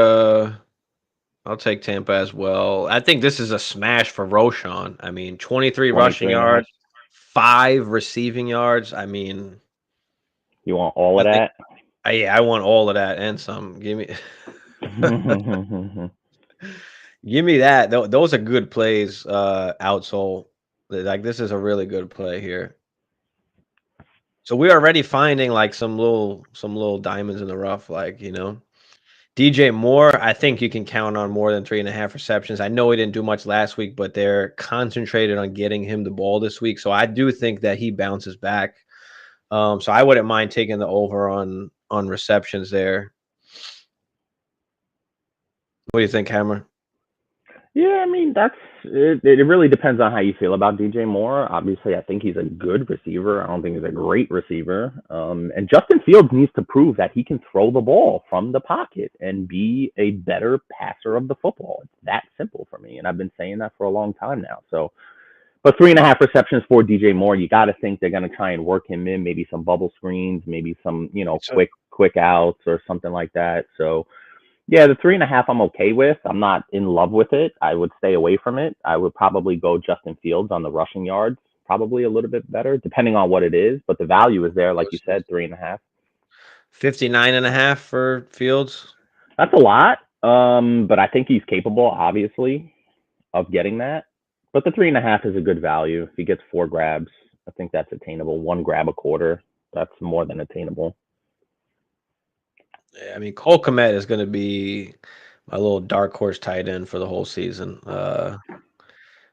Tampa as well. I think this is a smash for Roshan. I mean, 23 rushing 23 and a half. yards, 5 receiving yards. I mean, You want all of I think that? I want all of that and some. Give me give me that. Those are good plays, outsole. Like this is a really good play here. So we're already finding like some little diamonds in the rough, like, DJ Moore, I think you can count on more than 3.5 receptions. I know he didn't do much last week, but they're concentrated on getting him the ball this week. So I do think that he bounces back. So I wouldn't mind taking the over on receptions there. What do you think, Hammer? Yeah, I mean it really depends on how you feel about DJ Moore. Obviously, I think he's a good receiver. I don't think he's a great receiver. And Justin Fields needs to prove that he can throw the ball from the pocket and be a better passer of the football. It's that simple for me, and I've been saying that for a long time now. So, but 3.5 receptions for DJ Moore, you got to think they're going to try and work him in, maybe some bubble screens, maybe some quick outs or something like that. So. Yeah, the 3.5 I'm okay with. I'm not in love with it. I would stay away from it. I would probably go Justin Fields on the rushing yards, probably a little bit better, depending on what it is. But the value is there, like you said, 3.5. 59.5 for Fields. That's a lot. But I think he's capable, obviously, of getting that. But the 3.5 is a good value. If he gets 4 grabs, I think that's attainable. 1 grab a quarter, that's more than attainable. Yeah, I mean, Cole Kmet is going to be my little dark horse tight end for the whole season.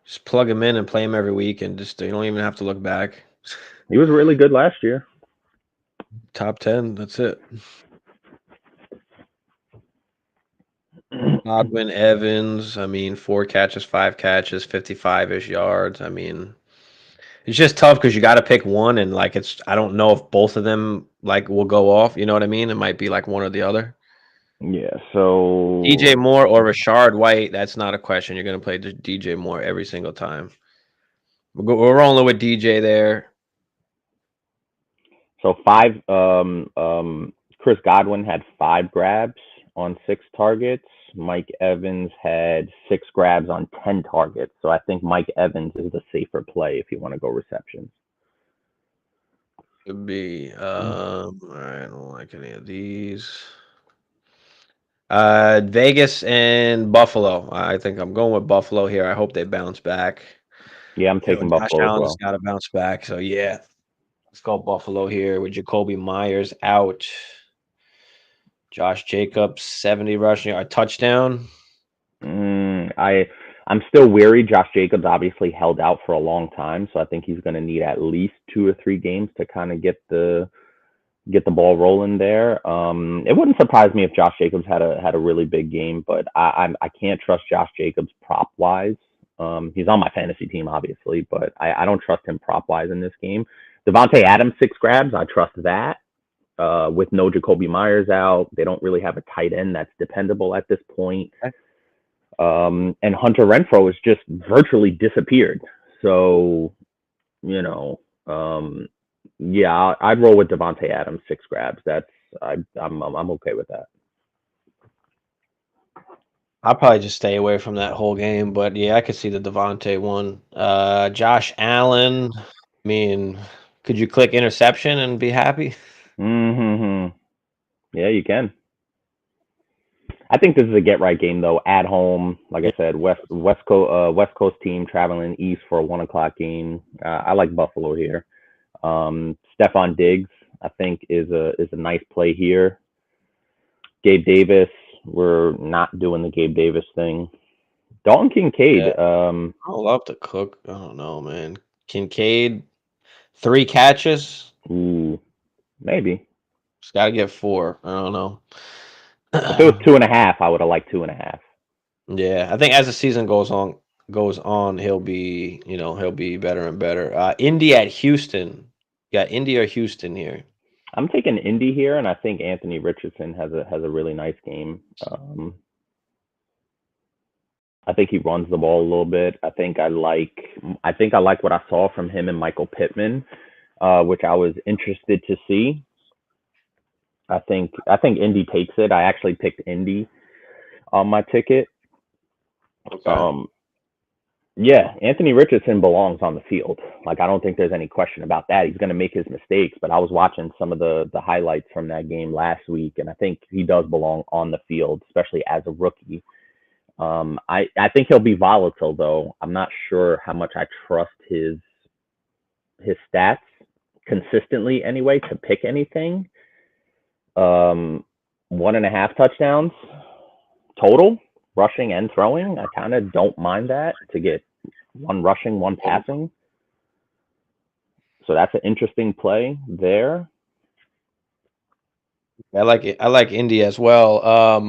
Just plug him in and play him every week, and just you don't even have to look back. He was really good last year. Top 10. That's it. Godwin, Evans. I mean, 4 catches, 5 catches, 55-ish yards. I mean, it's just tough because you got to pick one, and like I don't know if both of them like will go off. You know what I mean? It might be like one or the other. Yeah. So DJ Moore or Rashard White. That's not a question. You're gonna play DJ Moore every single time. We're rolling with DJ there. So Chris Godwin had 5 grabs on 6 targets. Mike Evans had 6 grabs on 10 targets. So I think Mike Evans is the safer play if you want to go receptions. Could be. All right, I don't like any of these. Vegas and Buffalo. I think I'm going with Buffalo here. I hope they bounce back. Yeah, I'm taking Buffalo Josh Allen's as well. got to bounce back. So yeah, let's go Buffalo here with Jacoby Myers out. Josh Jacobs 70 rushing, a touchdown. I'm still weary. Josh Jacobs obviously held out for a long time, so I think he's going to need at least 2 or 3 games to kind of get the ball rolling there. It wouldn't surprise me if Josh Jacobs had a really big game, but I can't trust Josh Jacobs prop wise. He's on my fantasy team, obviously, but I don't trust him prop wise in this game. Devontae Adams 6 grabs, I trust that. With no Jacoby Myers out, they don't really have a tight end that's dependable at this point. And Hunter Renfrow has just virtually disappeared. So, yeah, I'd roll with Devontae Adams 6 grabs. I'm okay with that. I'll probably just stay away from that whole game, but yeah, I could see the Devontae one. Josh Allen. I mean, could you click interception and be happy? Yeah, you can. I think this is a get right game though. At home, like I said, West Coast team traveling east for a 1:00 game. I like Buffalo here. Stephon Diggs, I think, is a nice play here. Gabe Davis, we're not doing the Gabe Davis thing. Dalton Kincaid. Yeah. I love to cook. I don't know, man. Kincaid, 3 catches. Ooh, maybe. Just got to get 4. I don't know. If it was 2.5, I would have liked 2.5. Yeah, I think as the season goes on, he'll be better and better. Indy at Houston. Got Indy or Houston here. I'm taking Indy here, and I think Anthony Richardson has a really nice game. I think he runs the ball a little bit. I think I like what I saw from him and Michael Pittman, which I was interested to see. I think Indy takes it. I actually picked Indy on my ticket. Okay. Yeah, Anthony Richardson belongs on the field. Like I don't think there's any question about that. He's going to make his mistakes, but I was watching some of the highlights from that game last week, and I think he does belong on the field, especially as a rookie. I think he'll be volatile though. I'm not sure how much I trust his stats consistently anyway to pick anything. 1.5 touchdowns total, rushing and throwing. I kind of don't mind that to get one rushing, one passing. So that's an interesting play there. I like it. I like Indy as well.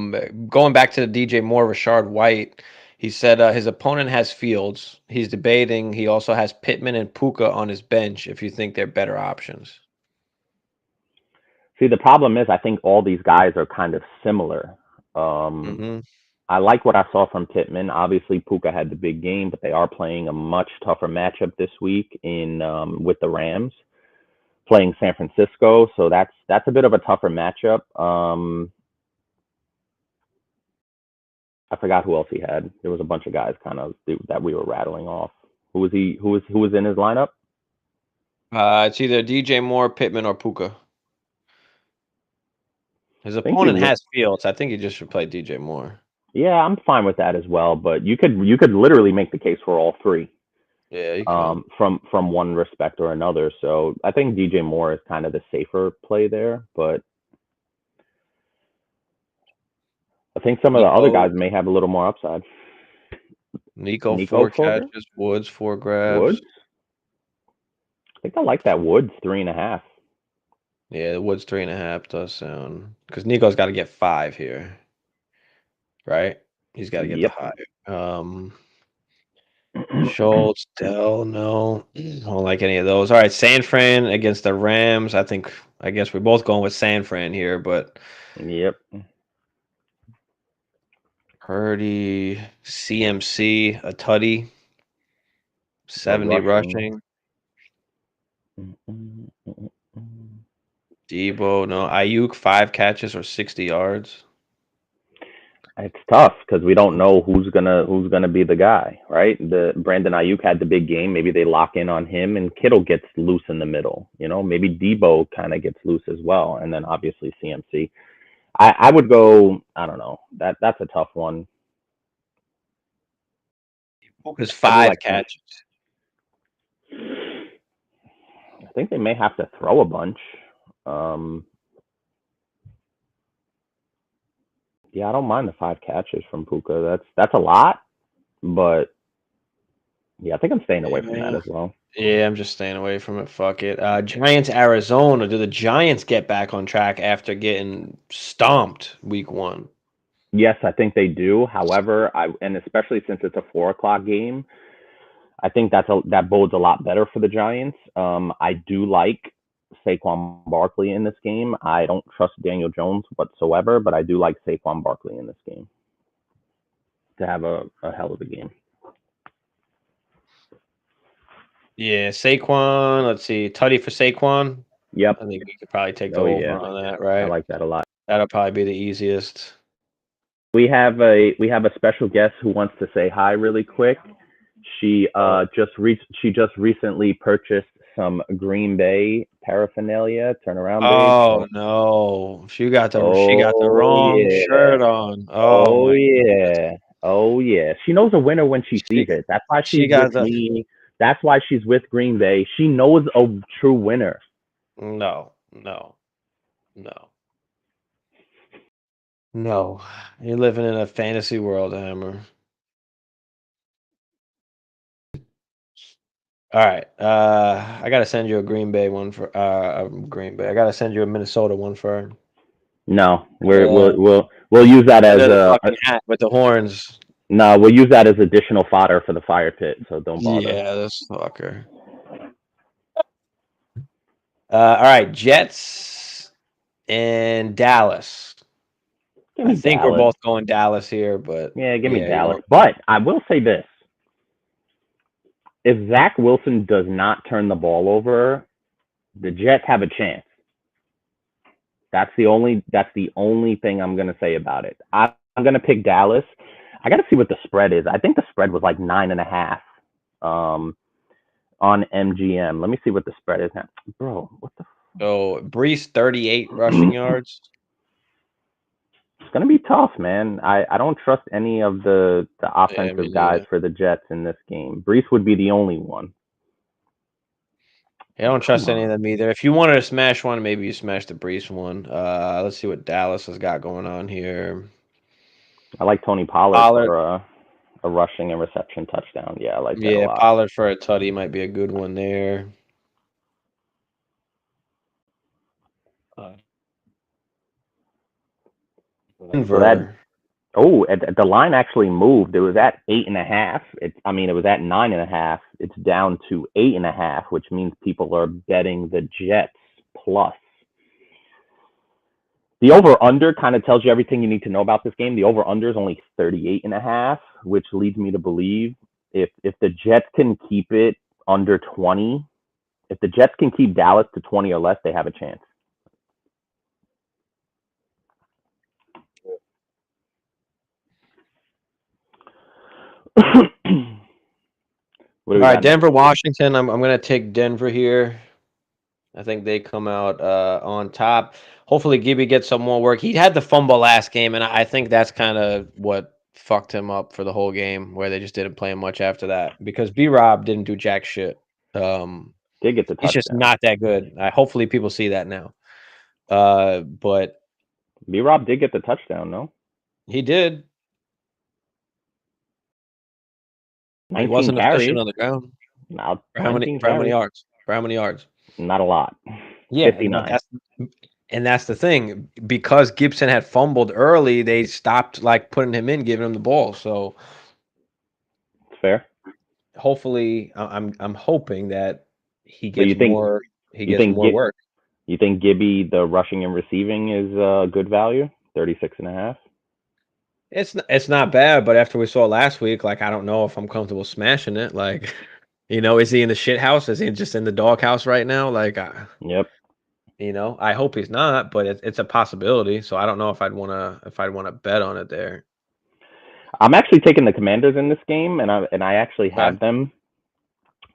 Going back to the DJ Moore, Rashard White, he said his opponent has Fields. He's debating. He also has Pittman and Puka on his bench. If you think they're better options. See, the problem is I think all these guys are kind of similar. Mm-hmm. I like what I saw from Pittman. Obviously, Puka had the big game, but they are playing a much tougher matchup this week in with the Rams, playing San Francisco. So that's a bit of a tougher matchup. I forgot who else he had. There was a bunch of guys kind of that we were rattling off. Who was he? Who was in his lineup? It's either DJ Moore, Pittman, or Puka. His I think he opponent has Fields. I think he just should play DJ Moore. Yeah, I'm fine with that as well. But you could literally make the case for all three. Yeah, you can. From one respect or another. So I think DJ Moore is kind of the safer play there, but I think some of the other guys may have a little more upside. Nico, Nico 4 Foger? catches. Woods, 4 grabs. Woods? I think I like that Woods 3.5. Yeah, the Woods 3.5 does sound, because Nico's got to get 5 here, right? He's got to get the Yep. high. Schultz, Dell, no, I don't like any of those. All right, San Fran against the Rams. I guess we're both going with San Fran here, but Yep. Purdy, CMC, a tutty, 70 rushing. Debo, no. Ayuk, 5 catches or 60 yards. It's tough because we don't know who's gonna be the guy, right? The Brandon Ayuk had the big game. Maybe they lock in on him, and Kittle gets loose in the middle. Maybe Debo kind of gets loose as well, and then obviously CMC. I would go. I don't know. That's a tough one. Puka's 5 catches. I think they may have to throw a bunch. Yeah, I don't mind the 5 catches from Puka. That's a lot, but yeah, I think I'm staying away from that as well. Yeah, I'm just staying away from it. Fuck it. Giants, Arizona. Do the Giants get back on track after getting stomped week 1? Yes, I think they do. However, and especially since it's a 4:00 game, I think that bodes a lot better for the Giants. I do like Saquon Barkley in this game. I don't trust Daniel Jones whatsoever, but I do like Saquon Barkley in this game to have a hell of a game. Yeah, Saquon. Let's see, Tutty for Saquon. Yep. I think we could probably take the over on that, right? I like that a lot. That'll probably be the easiest. We have a special guest who wants to say hi really quick. She just recently purchased some Green Bay paraphernalia. Turn around, babe. Oh no, she got the wrong shirt on. Oh yeah. Oh yeah. She knows a winner when she sees it. That's why she's with me. That's why she's with Green Bay. She knows a true winner. No. You're living in a fantasy world, Hammer. All right. I gotta send you a Green Bay one for Green Bay. I gotta send you a Minnesota one for. No, we'll use that as a hat with the horns. No, we'll use that as additional fodder for the fire pit. So don't bother. Yeah, this fucker. All right, Jets and Dallas. Give me I think Dallas. we're both going Dallas here, but Yeah, give me Dallas. know. But I will say this: if Zach Wilson does not turn the ball over, the Jets have a chance. That's the only thing I'm gonna say about it. I'm gonna pick Dallas. I gotta see what the spread is. I think the spread was like 9.5 on MGM. Let me see what the spread is now. Bro, what the So Brees 38 rushing yards. It's gonna be tough, man. I don't trust any of the offensive guys for the Jets in this game. Brees would be the only one. I don't trust any of them either. If you wanted to smash one, maybe you smash the Brees one. Let's see what Dallas has got going on here. I like Tony Pollard for a rushing and reception touchdown. Yeah, I like that a lot. Pollard for a tutty might be a good one there. Denver. The line actually moved. It was at 8.5. It was at 9.5. It's down to 8.5, which means people are betting the Jets plus. The over-under kind of tells you everything you need to know about this game. The over-under is only 38.5, which leads me to believe if the Jets can keep it under 20, if the Jets can keep Dallas to 20 or less, they have a chance. All right, Denver, Washington. I'm going to take Denver here. I think they come out on top. Hopefully, Gibby gets some more work. He had the fumble last game, and I think that's kind of what fucked him up for the whole game, where they just didn't play him much after that because B-Rob didn't do jack shit. Did get the touchdown. He's just not that good. Hopefully, people see that now. But B-Rob did get the touchdown, no? He did. He 19 wasn't carries. efficient on the ground. No, For how many yards? For how many yards? Not a lot. Yeah, 59. And that's the thing. Because Gibson had fumbled early, they stopped like putting him in, giving him the ball. So it's fair. Hopefully, I'm hoping that he gets more. He gets more work. You think Gibby, the rushing and receiving, is good value? 36.5. It's not bad, but after we saw last week, like I don't know if I'm comfortable smashing it. Like, is he in the shit house? Is he just in the doghouse right now? Like, yep. I hope he's not, but it's a possibility. So I don't know if I'd wanna bet on it there. I'm actually taking the Commanders in this game, and I actually have them.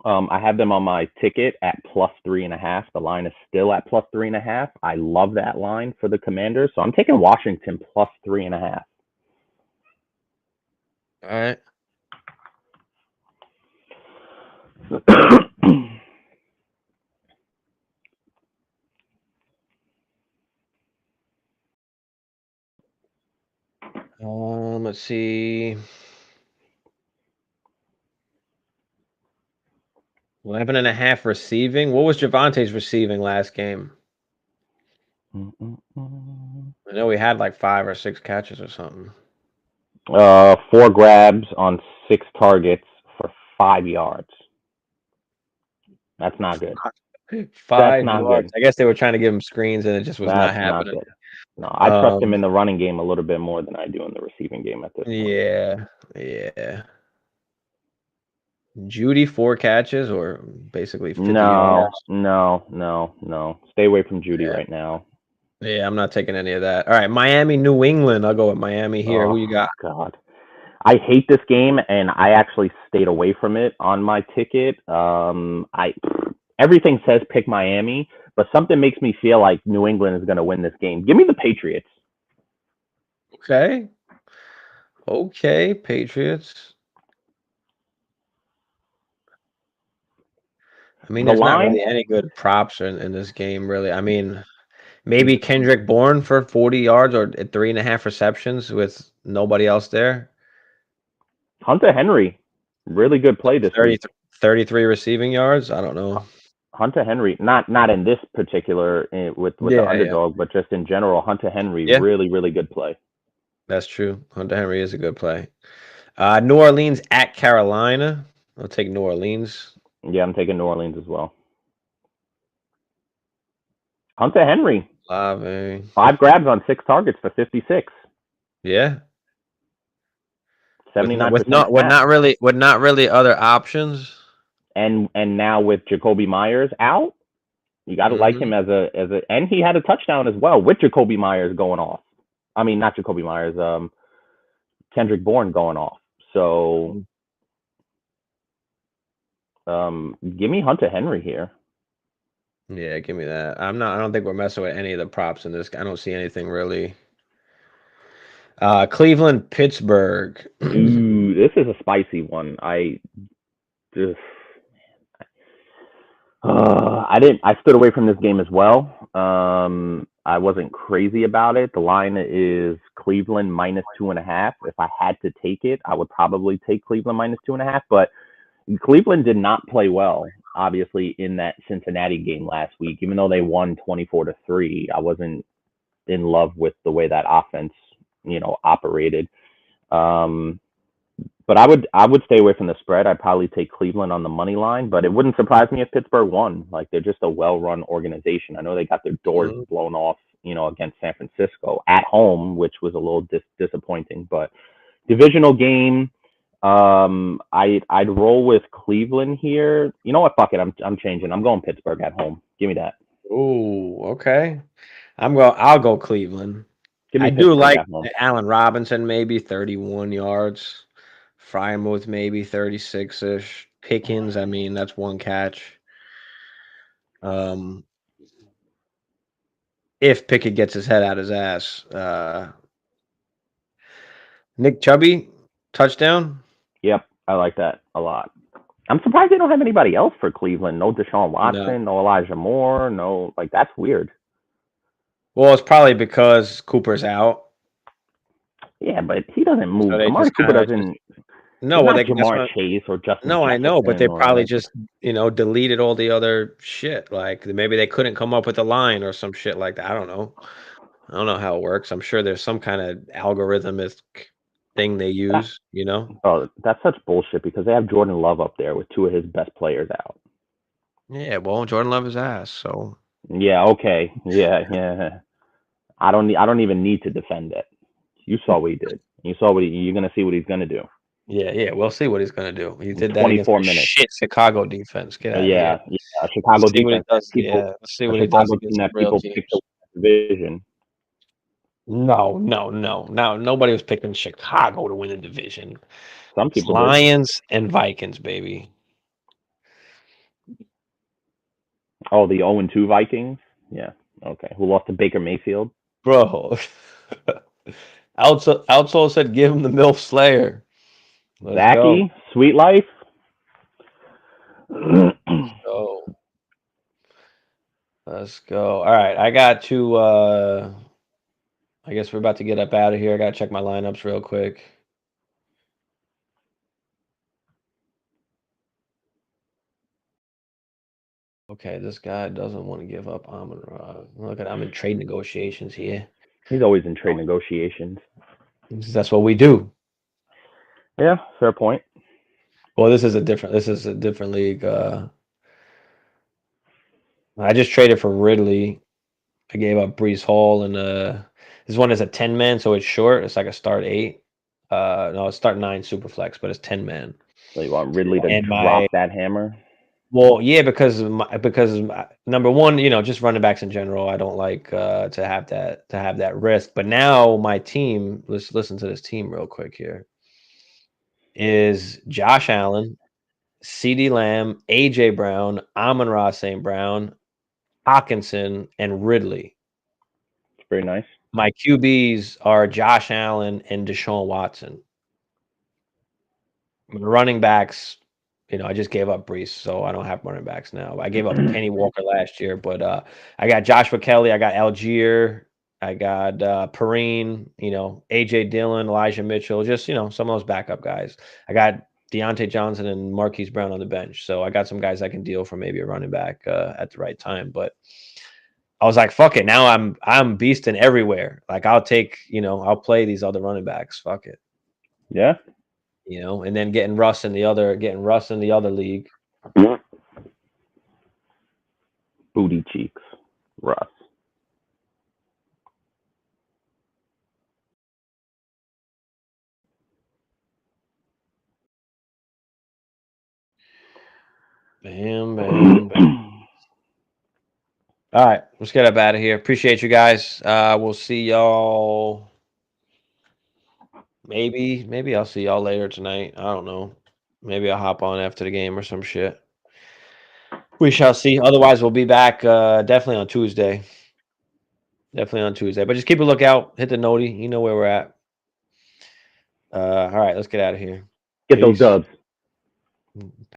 I have them on my ticket at plus 3.5. The line is still at plus 3.5. I love that line for the Commanders, so I'm taking Washington plus 3.5. All right. Let's see. 11.5 receiving. What was Javante's receiving last game? I know we had like 5 or 6 catches or something. 4 grabs on 6 targets for 5 yards. That's not good. 5 yards. I guess they were trying to give him screens and it just was not happening. Not good. No, I trust him in the running game a little bit more than I do in the receiving game at this point. Yeah. Judy 4 catches or basically 50 yards? No. Stay away from Judy right now. Yeah, I'm not taking any of that. All right, Miami, New England. I'll go with Miami here. Who you got? God. I hate this game, and I actually stayed away from it on my ticket. Everything says pick Miami, but something makes me feel like New England is going to win this game. Give me the Patriots. Okay, Patriots. I mean, there's not really any good props in this game, really. I mean, maybe Kendrick Bourne for 40 yards or 3.5 receptions with nobody else there. Hunter Henry, really good play this week. 33 receiving yards. I don't know. Hunter Henry, not in this particular with the underdog, but just in general, Hunter Henry, really, really good play. That's true. Hunter Henry is a good play. New Orleans at Carolina. I'll take New Orleans. Yeah, I'm taking New Orleans as well. Hunter Henry, Olave. 5 grabs on 6 targets for 56. Yeah. 79% With snap. not really other options. And now with Jacoby Myers out, you got to like him as a and he had a touchdown as well with Jacoby Myers going off. I mean, not Jacoby Myers, Kendrick Bourne going off. So, give me Hunter Henry here. Yeah, give me that. I don't think we're messing with any of the props in this. I don't see anything really. Cleveland, Pittsburgh. Ooh, this is a spicy one. I stood away from this game as well. I wasn't crazy about it. The line is Cleveland -2.5. If I had to take it, I would probably take Cleveland -2.5. But Cleveland did not play well, obviously, in that Cincinnati game last week. Even though they won 24-3, I wasn't in love with the way that offense, operated. But I would stay away from the spread. I'd probably take Cleveland on the money line, but it wouldn't surprise me if Pittsburgh won. Like, they're just a well-run organization. I know they got their doors blown off, against San Francisco at home, which was a little disappointing. But divisional game, I'd roll with Cleveland here. You know what? Fuck it. I'm changing. I'm going Pittsburgh at home. Give me that. Ooh, okay. I'll go Cleveland. Give me I do Pittsburgh like at home. Allen Robinson, maybe 31 yards. Frymouth, maybe 36-ish. Pickens, I mean, that's one catch. If Pickett gets his head out his ass. Nick Chubb, touchdown. Yep, I like that a lot. I'm surprised they don't have anybody else for Cleveland. No Deshaun Watson, no Elijah Moore, no, like, that's weird. Well, it's probably because Cooper's out. Yeah, but he doesn't move. So Amari Cooper doesn't. No, he's well, not Jamar Chase or Justin. No, I know, but they probably like, just deleted all the other shit. Like maybe they couldn't come up with a line or some shit like that. I don't know. I don't know how it works. I'm sure there's some kind of algorithmic thing they use. Oh, that's such bullshit because they have Jordan Love up there with 2 of his best players out. Yeah, well, Jordan Love his ass. So yeah, okay, yeah. I don't even need to defend it. You saw what he did. You saw what you're gonna see what he's gonna do. Yeah, we'll see what he's gonna do. He did that 24 against minutes. Shit Chicago defense. Get out of yeah, here. Chicago defense. Let's see what he does against the real teams. Pick the division. No. Nobody was picking Chicago to win the division. Some people Lions and Vikings, baby. Oh, the 0-2 Vikings? Yeah. Okay. Who lost to Baker Mayfield? Bro. Outsole said give him the MILF Slayer. Zachy, Sweet Life. Let's go. All right. I got to I guess we're about to get up out of here. I gotta check my lineups real quick. Okay, this guy doesn't want to give up Amon-Ra. Look at I'm in trade negotiations here. He's always in trade negotiations. That's what we do. Yeah, fair point. Well, this is a different league. I just traded for Ridley. I gave up Brees Hall, and this one is a 10-man, so it's short. It's like a start 8. No, it's start 9 super flex, but it's 10-man. So you want Ridley to drop that hammer? Well, yeah, because number one, just running backs in general, I don't like to have that risk. But now my team, let's listen to this team real quick here, is Josh Allen, CeeDee Lamb, AJ Brown, Amon-Ra St. Brown, Hockenson, and Ridley. It's very nice. My QBs are Josh Allen and Deshaun Watson. My running backs, I just gave up Brees, so I don't have running backs now. I gave up Kenny Walker last year, but I got Joshua Kelly, I got Algier, I got Perrine, AJ Dillon, Elijah Mitchell, just some of those backup guys. I got Deontay Johnson and Marquise Brown on the bench, so I got some guys I can deal for maybe a running back at the right time. But I was like, fuck it. Now I'm beasting everywhere. Like I'll take, I'll play these other running backs. Fuck it. Yeah. And then getting Russ in the other league. Booty cheeks, Russ. Bam, bam, bam. All right, let's get up out of here. Appreciate you guys. We'll see y'all. Maybe I'll see y'all later tonight. I don't know. Maybe I'll hop on after the game or some shit. We shall see. Otherwise, we'll be back definitely on Tuesday. Definitely on Tuesday. But just keep a lookout. Hit the noti. You know where we're at. All right, let's get out of here. Get those Peace. dubs.